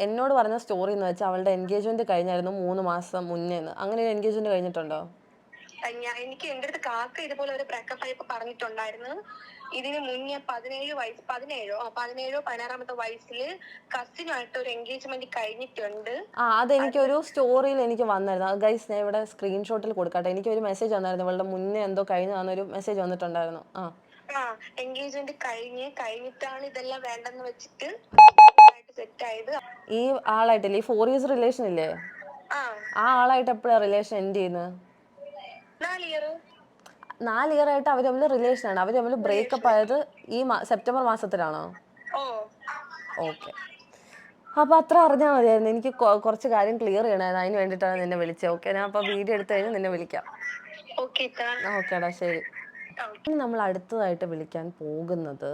എന്നോട് പറഞ്ഞ സ്റ്റോറി എന്ന് വെച്ചാൽ അവളുടെ എൻഗേജ്മെന്റ് കഴിഞ്ഞായിരുന്നു 3 മാസം മുന്നേന്ന്. അങ്ങനെ ഒരു എൻഗേജ്മെന്റ് കഴിഞ്ഞിട്ടുണ്ടോ? എനിക്ക് എന്റെ അടുത്ത് കാക്ക ഇതുപോലെ ഒരു ബ്രേക്കപ്പ് ആയപ്പോ പറഞ്ഞിട്ടുണ്ടായിരുന്നു. ഇതിന് മുന്നേ 16 വയസ്സില് കസിനുമായിട്ട് ഒരു എൻഗേജ്മെന്റ് കഴിഞ്ഞിട്ടുണ്ട്. അതെനിക്കൊരു സ്റ്റോറിയിൽ എനിക്ക് വന്നായിരുന്നു ഗൈസ്. ഞാൻ ഇവിടെ സ്ക്രീൻഷോട്ടിൽ കൊടുക്കട്ടെ. എനിക്ക് ഒരു മെസ്സേജ് വന്നായിരുന്നു, ഇവളുടെ മുന്നേ എന്തോ കഴിഞ്ഞാന്നൊരു മെസ്സേജ് വന്നിട്ടുണ്ടായിരുന്നു. എൻഗേജ്മെന്റ് കഴിഞ്ഞിട്ടാണ് ഇതെല്ലാം വേണ്ടെന്ന് വെച്ചിട്ട് സെറ്റ് ആയത്. ഈ ആളായിട്ടില്ലേ, ഈ 4 years റിലേഷൻ ഇല്ലേ, ആ ആളായിട്ട് എപ്പോഴാ റിലേഷൻ എൻഡ് ചെയ്യുന്നത്? 4 year ആയിട്ട് അവർ തമ്മിൽ റിലേഷൻ ആണ്. അവർ തമ്മിൽ ബ്രേക്കപ്പ് ആയത് ഈ സെപ്റ്റംബർ മാസത്തിലാണോ? ഓക്കെ, അപ്പൊ അത്ര അറിഞ്ഞാൽ മതിയായിരുന്നു. എനിക്ക് കുറച്ച് കാര്യം ക്ലിയർ ചെയ്യണമായിരുന്നു, അതിന് വേണ്ടിയിട്ടാണ് നിന്നെ വിളിച്ചത്. ഓക്കെ, ഞാൻ അപ്പൊ വീഡിയോ എടുത്തു കഴിഞ്ഞ് നിന്നെ വിളിക്കാം. ഓക്കേടാ, ശരി. ഇനി നമ്മൾ അടുത്തതായിട്ട് വിളിക്കാൻ പോകുന്നത്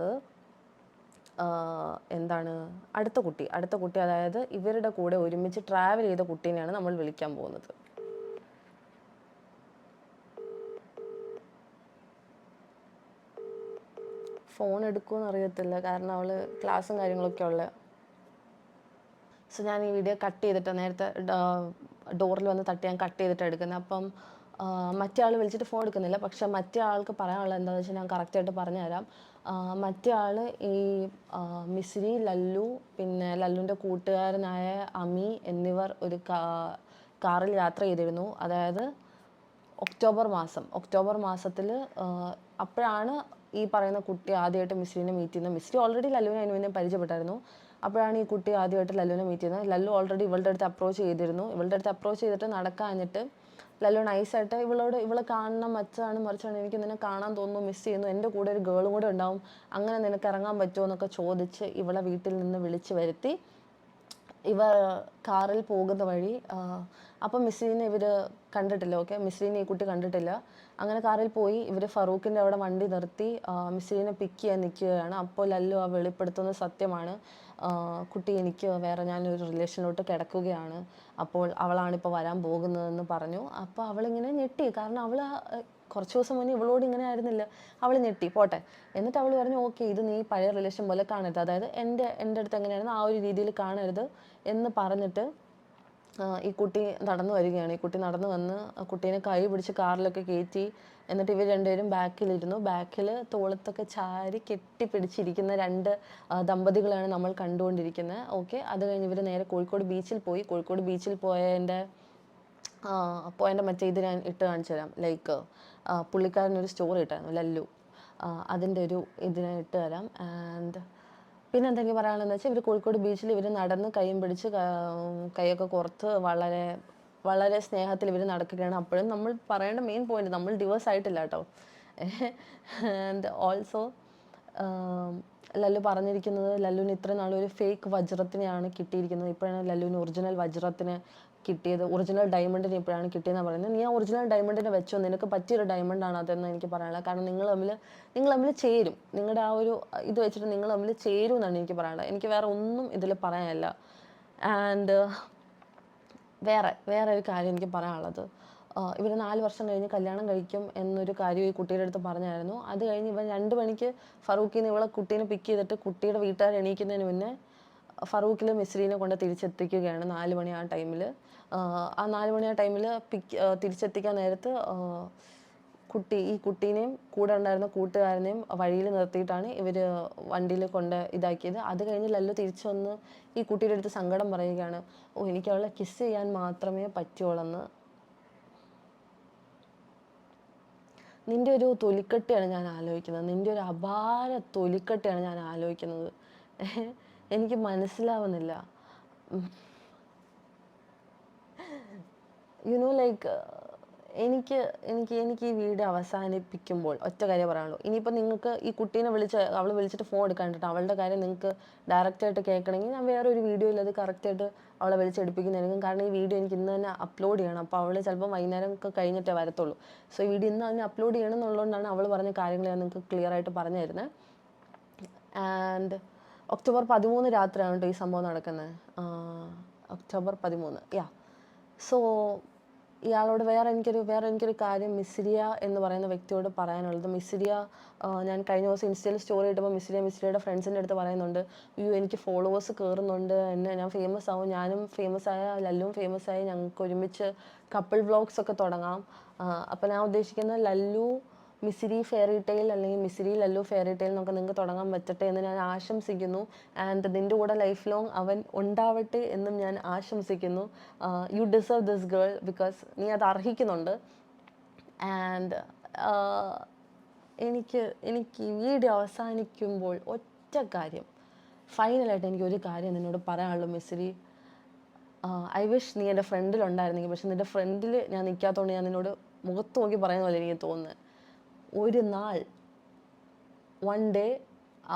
എന്താണ്, അടുത്ത കുട്ടി, അതായത് ഇവരുടെ കൂടെ ഒരുമിച്ച് ട്രാവൽ ചെയ്ത കുട്ടീനെയാണ് നമ്മൾ വിളിക്കാൻ പോകുന്നത്. ഫോൺ എടുക്കുമെന്ന് അറിയത്തില്ല, കാരണം അവള് ക്ലാസ്സും കാര്യങ്ങളൊക്കെ ഉള്ള. സോ ഞാൻ ഈ വീഡിയോ കട്ട് ചെയ്തിട്ട്, നേരത്തെ ഡോറിൽ വന്ന് തട്ടി ഞാൻ കട്ട് ചെയ്തിട്ട് എടുക്കുന്നത്. അപ്പം മറ്റേ ആൾ വിളിച്ചിട്ട് ഫോൺ എടുക്കുന്നില്ല. പക്ഷെ മറ്റേ ആൾക്ക് പറയാനുള്ളത് എന്താണെന്ന് വെച്ചാൽ ഞാൻ കറക്റ്റായിട്ട് പറഞ്ഞുതരാം. മറ്റേ ആൾ ഈ മിസ്രി, ലല്ലു, പിന്നെ ലല്ലുവിൻ്റെ കൂട്ടുകാരനായ അമി എന്നിവർ ഒരു കാറിൽ യാത്ര ചെയ്തിരുന്നു. അതായത് ഒക്ടോബർ മാസത്തിൽ അപ്പോഴാണ് ഈ പറയുന്ന കുട്ടി ആദ്യമായിട്ട് മിസ്രിനെ മീറ്റ് ചെയ്യുന്നത്. മിസ്രി ഓൾറെഡി ലല്ലുവിനെ അതിന് മുന്നേ പരിചയപ്പെട്ടായിരുന്നു. അപ്പോഴാണ് ഈ കുട്ടി ആദ്യമായിട്ട് ലല്ലുവിനെ മീറ്റ് ചെയ്യുന്നത്. ലല്ലു ഓൾറെഡി ഇവളുടെ അടുത്ത് അപ്രോച്ച് ചെയ്തിട്ട് നടക്കാഞ്ഞിട്ട് ലല്ലു നൈസായിട്ട് ഇവളെ കാണണം, മറിച്ചാണ് എനിക്ക് നിന്നെ കാണാൻ തോന്നുന്നു, മിസ് ചെയ്യുന്നു, എൻ്റെ കൂടെ ഒരു ഗേളും കൂടെ ഉണ്ടാവും, അങ്ങനെ നിനക്ക് ഇറങ്ങാൻ പറ്റുമോ എന്നൊക്കെ ചോദിച്ച് ഇവളെ വീട്ടിൽ നിന്ന് വിളിച്ച് വരുത്തി ഇവ കാറിൽ പോകുന്ന വഴി അപ്പം മിസ്രീനെ ഇവർ കണ്ടിട്ടില്ല. ഓക്കെ, മിസ്രീനെ ഈ കുട്ടി കണ്ടിട്ടില്ല. അങ്ങനെ കാറിൽ പോയി ഇവർ ഫറൂഖിൻ്റെ അവിടെ വണ്ടി നിർത്തി മിസ്രീനെ പിക്ക് ചെയ്യാൻ നിൽക്കുകയാണ്. അപ്പോൾ ലല്ലു വെളിപ്പെടുത്തുന്നത് സത്യമാണ്. കുട്ടി എനിക്ക് ഞാനൊരു റിലേഷനിലോട്ട് കിടക്കുകയാണ്, അപ്പോൾ അവളാണിപ്പോൾ വരാൻ പോകുന്നതെന്ന് പറഞ്ഞു. അപ്പോൾ അവളിങ്ങനെ ഞെട്ടി. കാരണം അവൾ കുറച്ച് ദിവസം മുന്നേ ഇവളോട് ഇങ്ങനെ ആയിരുന്നില്ല. അവൾ ഞെട്ടി, പോട്ടെ. എന്നിട്ട് അവൾ പറഞ്ഞു, ഓക്കെ, ഇത് നീ പഴയ റിലേഷൻ പോലെ കാണരുത്, അതായത് എൻ്റെ അടുത്ത് എങ്ങനെയായിരുന്നു ആ ഒരു രീതിയിൽ കാണരുത് എന്ന് പറഞ്ഞിട്ട് ഈ കുട്ടി നടന്നു വരികയാണ്. ഈ കുട്ടി നടന്നു വന്ന് കുട്ടീനെ കൈ പിടിച്ച് കാറിലൊക്കെ കയറ്റി. എന്നിട്ട് ഇവർ രണ്ടുപേരും ബാക്കിലിരുന്നു. ബാക്കിൽ തോളത്തൊക്കെ ചാരി കെട്ടിപ്പിടിച്ചിരിക്കുന്ന 2 ദമ്പതികളാണ് നമ്മൾ കണ്ടുകൊണ്ടിരിക്കുന്നത്. ഓക്കെ, അത് കഴിഞ്ഞ് ഇവർ നേരെ കോഴിക്കോട് ബീച്ചിൽ പോയി. കോഴിക്കോട് ബീച്ചിൽ പോയതിൻ്റെ മറ്റേ ഇത് ഞാൻ ഇട്ട് കാണിച്ചു തരാം. ലൈക്ക് പുള്ളിക്കാരനൊരു സ്റ്റോറി ഇട്ടായിരുന്നു, ലല്ലു. അതിൻ്റെ ഒരു ഇതിനെ ഇട്ട് തരാം. ആൻഡ് പിന്നെ എന്തെങ്കിലും പറയാനുള്ളതെന്ന് വെച്ചാൽ ഇവർ കോഴിക്കോട് ബീച്ചിൽ ഇവർ നടന്ന് കൈയും പിടിച്ച് കൈയൊക്കെ കോർത്ത് വളരെ വളരെ സ്നേഹത്തിൽ ഇവർ നടക്കുകയാണ്. അപ്പോഴും നമ്മൾ പറയേണ്ട മെയിൻ പോയിന്റ്, നമ്മൾ ഡിവോഴ്സ് ആയിട്ടില്ല കേട്ടോ. ആൻഡ് ഓൾസോ ലല്ലു പറഞ്ഞിരിക്കുന്നത്, ലല്ലുവിന് ഇത്രയും നാളൊരു ഫേക്ക് വജ്രത്തിനെയാണ് കിട്ടിയിരിക്കുന്നത്. ഇപ്പോഴാണ് ലല്ലുവിന് ഒറിജിനൽ വജ്രത്തിന് കിട്ടിയത്, ഒറിജിനൽ ഡയമണ്ടിന് ഇപ്പോഴാണ് കിട്ടിയെന്നാണ് പറയുന്നത്. നീ ആ ഒറിജിനൽ ഡയമണ്ടിനെ വെച്ചോ, നിനക്ക് പറ്റിയൊരു ഡയമണ്ടാണ് അതെന്ന് എനിക്ക് പറയാനുള്ളത്. കാരണം നിങ്ങൾ തമ്മിൽ ചേരും. നിങ്ങളുടെ ആ ഒരു ഇത് വെച്ചിട്ട് നിങ്ങൾ തമ്മിൽ ചേരും എന്നാണ് എനിക്ക് പറയാനുള്ളത്. എനിക്ക് വേറെ ഒന്നും ഇതിൽ പറയാനില്ല. ആൻഡ് വേറെ ഒരു കാര്യം എനിക്ക് പറയാനുള്ളത്, ഇവർ 4 വർഷം കഴിഞ്ഞ് കല്യാണം കഴിക്കും എന്നൊരു കാര്യം ഈ കുട്ടിയുടെ അടുത്ത് പറഞ്ഞായിരുന്നു. അത് കഴിഞ്ഞ് ഇവൻ 2 മണിക്ക് ഫറൂഖിന്ന് ഇവളെ കുട്ടീനെ പിക്ക് ചെയ്തിട്ട് കുട്ടിയുടെ വീട്ടുകാർ എണീക്കുന്നതിന് മുന്നേ ഫറൂഖിൽ മിസ്രീനെ കൊണ്ട് തിരിച്ചെത്തിക്കുകയാണ് 4 മണി ആ ടൈമിൽ. ആ 4 മണി ആ ടൈമിൽ തിരിച്ചെത്തിക്കാൻ നേരത്ത് ഈ കുട്ടീനെയും കൂടെ ഉണ്ടായിരുന്ന കൂട്ടുകാരനെയും വഴിയിൽ നിർത്തിയിട്ടാണ് ഇവർ വണ്ടിയിൽ കൊണ്ട് ഇതാക്കിയത്. അത് കഴിഞ്ഞ് ലല്ലു തിരിച്ചു വന്ന് ഈ കുട്ടിയുടെ അടുത്ത് സങ്കടം പറയുകയാണ്, എനിക്ക് അവളെ കിസ് ചെയ്യാൻ മാത്രമേ പറ്റുള്ളൂ. നിൻ്റെ ഒരു തൊലിക്കട്ടിയാണ് ഞാൻ ആലോചിക്കുന്നത്, നിൻ്റെ ഒരു അപാര തൊലിക്കട്ടിയാണ് ഞാൻ ആലോചിക്കുന്നത്. എനിക്ക് മനസ്സിലാവുന്നില്ല. ലൈക്ക് എനിക്ക് ഈ വീഡിയോ അവസാനിപ്പിക്കുമ്പോൾ ഒറ്റ കാര്യം പറയാനുള്ളൂ. ഇനിയിപ്പോൾ നിങ്ങൾക്ക് ഈ കുട്ടീനെ അവൾ വിളിച്ചിട്ട് ഫോൺ എടുക്കാണ്ടിട്ട് അവളുടെ കാര്യം നിങ്ങൾക്ക് ഡയറക്റ്റായിട്ട് കേൾക്കണമെങ്കിൽ ഞാൻ വേറെ ഒരു വീഡിയോയിൽ അത് കറക്റ്റായിട്ട് അവളെ വിളിച്ചെടുപ്പിക്കുന്നതായിരിക്കും. കാരണം ഈ വീഡിയോ എനിക്ക് ഇന്ന് തന്നെ അപ്ലോഡ് ചെയ്യണം. അപ്പോൾ അവൾ ചിലപ്പോൾ വൈകുന്നേരം ഒക്കെ കഴിഞ്ഞിട്ടേ വരത്തുള്ളൂ. സോ ഈ വീഡിയോ ഇന്ന് തന്നെ അപ്ലോഡ് ചെയ്യണം എന്നുള്ളതുകൊണ്ടാണ് അവൾ പറഞ്ഞ കാര്യങ്ങൾ ഞാൻ നിങ്ങൾക്ക് ക്ലിയർ ആയിട്ട് പറഞ്ഞു തരുന്നത്. ആൻഡ് ഒക്ടോബർ 13 രാത്രിയാണ് കേട്ടോ ഈ സംഭവം നടക്കുന്നത്. ഒക്ടോബർ 13. സോ ഇയാളോട് വേറെ എനിക്കൊരു കാര്യം മിസ്രിയ എന്ന് പറയുന്ന വ്യക്തിയോട് പറയാനുള്ളത്, മിസ്രിയ ഞാൻ കഴിഞ്ഞ ദിവസം ഇൻസ്റ്റയിൽ സ്റ്റോറി ഇട്ടപ്പോൾ മിസ്രിയയുടെ ഫ്രണ്ട്സിൻ്റെ അടുത്ത് പറയുന്നുണ്ട്, അയ്യോ എനിക്ക് ഫോളോവേഴ്സ് കയറുന്നുണ്ട്, ഞാൻ ഫേമസ് ആവും, ഞാനും ഫേമസ് ആയ ലല്ലുവും ഫേമസ് ആയി ഞങ്ങൾക്ക് ഒരുമിച്ച് കപ്പിൾ വ്ളോഗ്സ് ഒക്കെ തുടങ്ങാം. അപ്പോൾ ഞാൻ ഉദ്ദേശിക്കുന്നത് ലല്ലു മിസ്രി ഫെയറി ടെയിൽ അല്ലെങ്കിൽ മിസ്രി ലല്ലു ഫെയറി ടെയിൽ എന്നൊക്കെ നിങ്ങൾക്ക് തുടങ്ങാൻ പറ്റട്ടെ എന്ന് ഞാൻ ആശംസിക്കുന്നു. ആൻഡ് നിൻ്റെ കൂടെ ലൈഫ് ലോങ് അവൻ ഉണ്ടാവട്ടെ എന്നും ഞാൻ ആശംസിക്കുന്നു. U deserve this girl because നീ അത് അർഹിക്കുന്നുണ്ട്. ആൻഡ് എനിക്ക് ഈ വീഡിയോ അവസാനിക്കുമ്പോൾ ഒറ്റ കാര്യം, ഫൈനലായിട്ട് എനിക്കൊരു കാര്യം നിന്നോട് പറയാനുള്ളൂ മിസ്രി. ഐ വിഷ് നീ എൻ്റെ ഫ്രണ്ടിലുണ്ടായിരുന്നെങ്കിൽ. പക്ഷെ നിൻ്റെ ഫ്രണ്ടിൽ ഞാൻ നിൽക്കാത്തതുകൊണ്ട് ഞാൻ നിന്നോട് മുഖത്ത് നോക്കി പറയുന്ന പോലെ എനിക്ക് തോന്നുന്നത്, ഒരു നാൾ വൺ ഡേ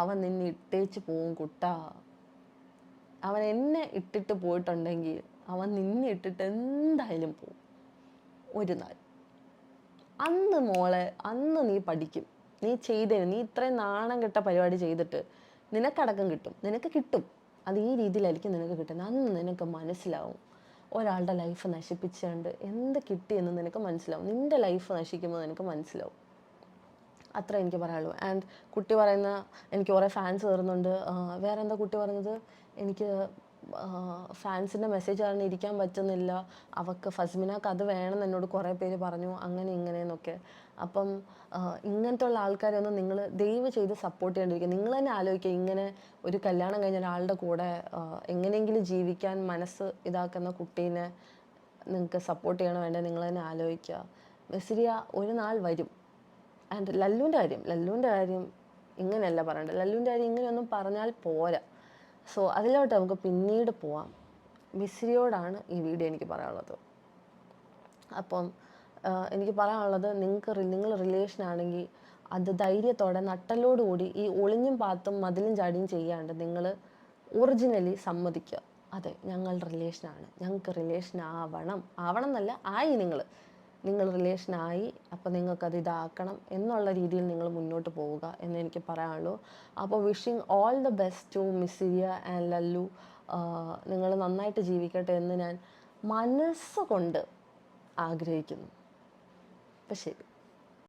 അവൻ നിന്നെ ഇട്ടേച്ച് പോവും കുട്ടാ. അവൻ എന്നെ ഇട്ടിട്ട് പോയിട്ടുണ്ടെങ്കിൽ അവൻ നിന്നെ ഇട്ടിട്ട് എന്തായാലും പോവും ഒരു നാൾ. അന്ന് മോളെ, അന്ന് നീ പഠിക്കും. നീ ഇത്രയും നാണം കെട്ട പരിപാടി ചെയ്തിട്ട് നിനക്കടക്കം കിട്ടും, നിനക്ക് കിട്ടും. അത് ഈ രീതിയിലായിരിക്കും നിനക്ക് കിട്ടുന്നത്. അന്ന് നിനക്ക് മനസ്സിലാവും ഒരാളുടെ ലൈഫ് നശിപ്പിച്ചുകൊണ്ട് എന്ത് കിട്ടിയെന്ന് നിനക്ക് മനസ്സിലാവും. നിൻ്റെ ലൈഫ് നശിക്കുമ്പോൾ നിനക്ക് മനസ്സിലാവും. അത്ര എനിക്ക് പറയാനുള്ളൂ. ആൻഡ് കുട്ടി പറയുന്ന, എനിക്ക് കുറേ ഫാൻസ് കയറുന്നുണ്ട്. വേറെ എന്താ കുട്ടി പറഞ്ഞത്, എനിക്ക് ഫാൻസിൻ്റെ മെസ്സേജ് കാരണം ഇരിക്കാൻ പറ്റുന്നില്ല, അവൾക്ക് ഫസ്മിനാക്ക് അത് വേണമെന്ന് എന്നോട് കുറേ പേര് പറഞ്ഞു, അങ്ങനെ ഇങ്ങനെയെന്നൊക്കെ. അപ്പം ഇങ്ങനത്തെ ഉള്ള ആൾക്കാരൊന്നും നിങ്ങൾ ദയവ് ചെയ്ത് സപ്പോർട്ട് ചെയ്യാണ്ടിരിക്കുക. നിങ്ങൾ തന്നെ ആലോചിക്കുക, ഇങ്ങനെ ഒരു കല്യാണം കഴിഞ്ഞ ഒരാളുടെ കൂടെ എങ്ങനെയെങ്കിലും ജീവിക്കാൻ മനസ്സ് ഇതാക്കുന്ന കുട്ടീനെ നിങ്ങൾക്ക് സപ്പോർട്ട് ചെയ്യണം വേണ്ടേ, നിങ്ങൾ തന്നെ ആലോചിക്കുക. മിസ്രിയ ഒരു നാൾ വരും. ആൻഡ് ലല്ലുവിൻ്റെ കാര്യം ഇങ്ങനെയല്ല പറയേണ്ടത്. ലല്ലുവിൻ്റെ കാര്യം ഇങ്ങനെയൊന്നും പറഞ്ഞാൽ പോരാ. സോ അതിലോട്ട് നമുക്ക് പിന്നീട് പോവാം. മിസ്രിയോടാണ് ഈ വീഡിയോ എനിക്ക് പറയാനുള്ളത്. അപ്പം എനിക്ക് പറയാനുള്ളത്, നിങ്ങൾ റിലേഷൻ ആണെങ്കിൽ അത് ധൈര്യത്തോടെ നട്ടലോടുകൂടി ഈ ഒളിഞ്ഞും പാത്തും മതിലും ചാടിയും ചെയ്യാണ്ട് നിങ്ങൾ ഒറിജിനലി സമ്മതിക്കുക. അതെ, ഞങ്ങൾ റിലേഷനാണ്, ഞങ്ങൾക്ക് റിലേഷൻ ആവണം എന്നല്ല, ആയി നിങ്ങൾ റിലേഷനായി, അപ്പോൾ നിങ്ങൾക്കത് ഇതാക്കണം എന്നുള്ള രീതിയിൽ നിങ്ങൾ മുന്നോട്ട് പോവുക എന്ന് എനിക്ക് പറയാനുള്ളൂ. അപ്പോൾ wishing all the best to Missiriya and Lallu. നിങ്ങൾ നന്നായിട്ട് ജീവിക്കട്ടെ എന്ന് ഞാൻ മനസ്സുകൊണ്ട് ആഗ്രഹിക്കുന്നു. അപ്പം ശരി.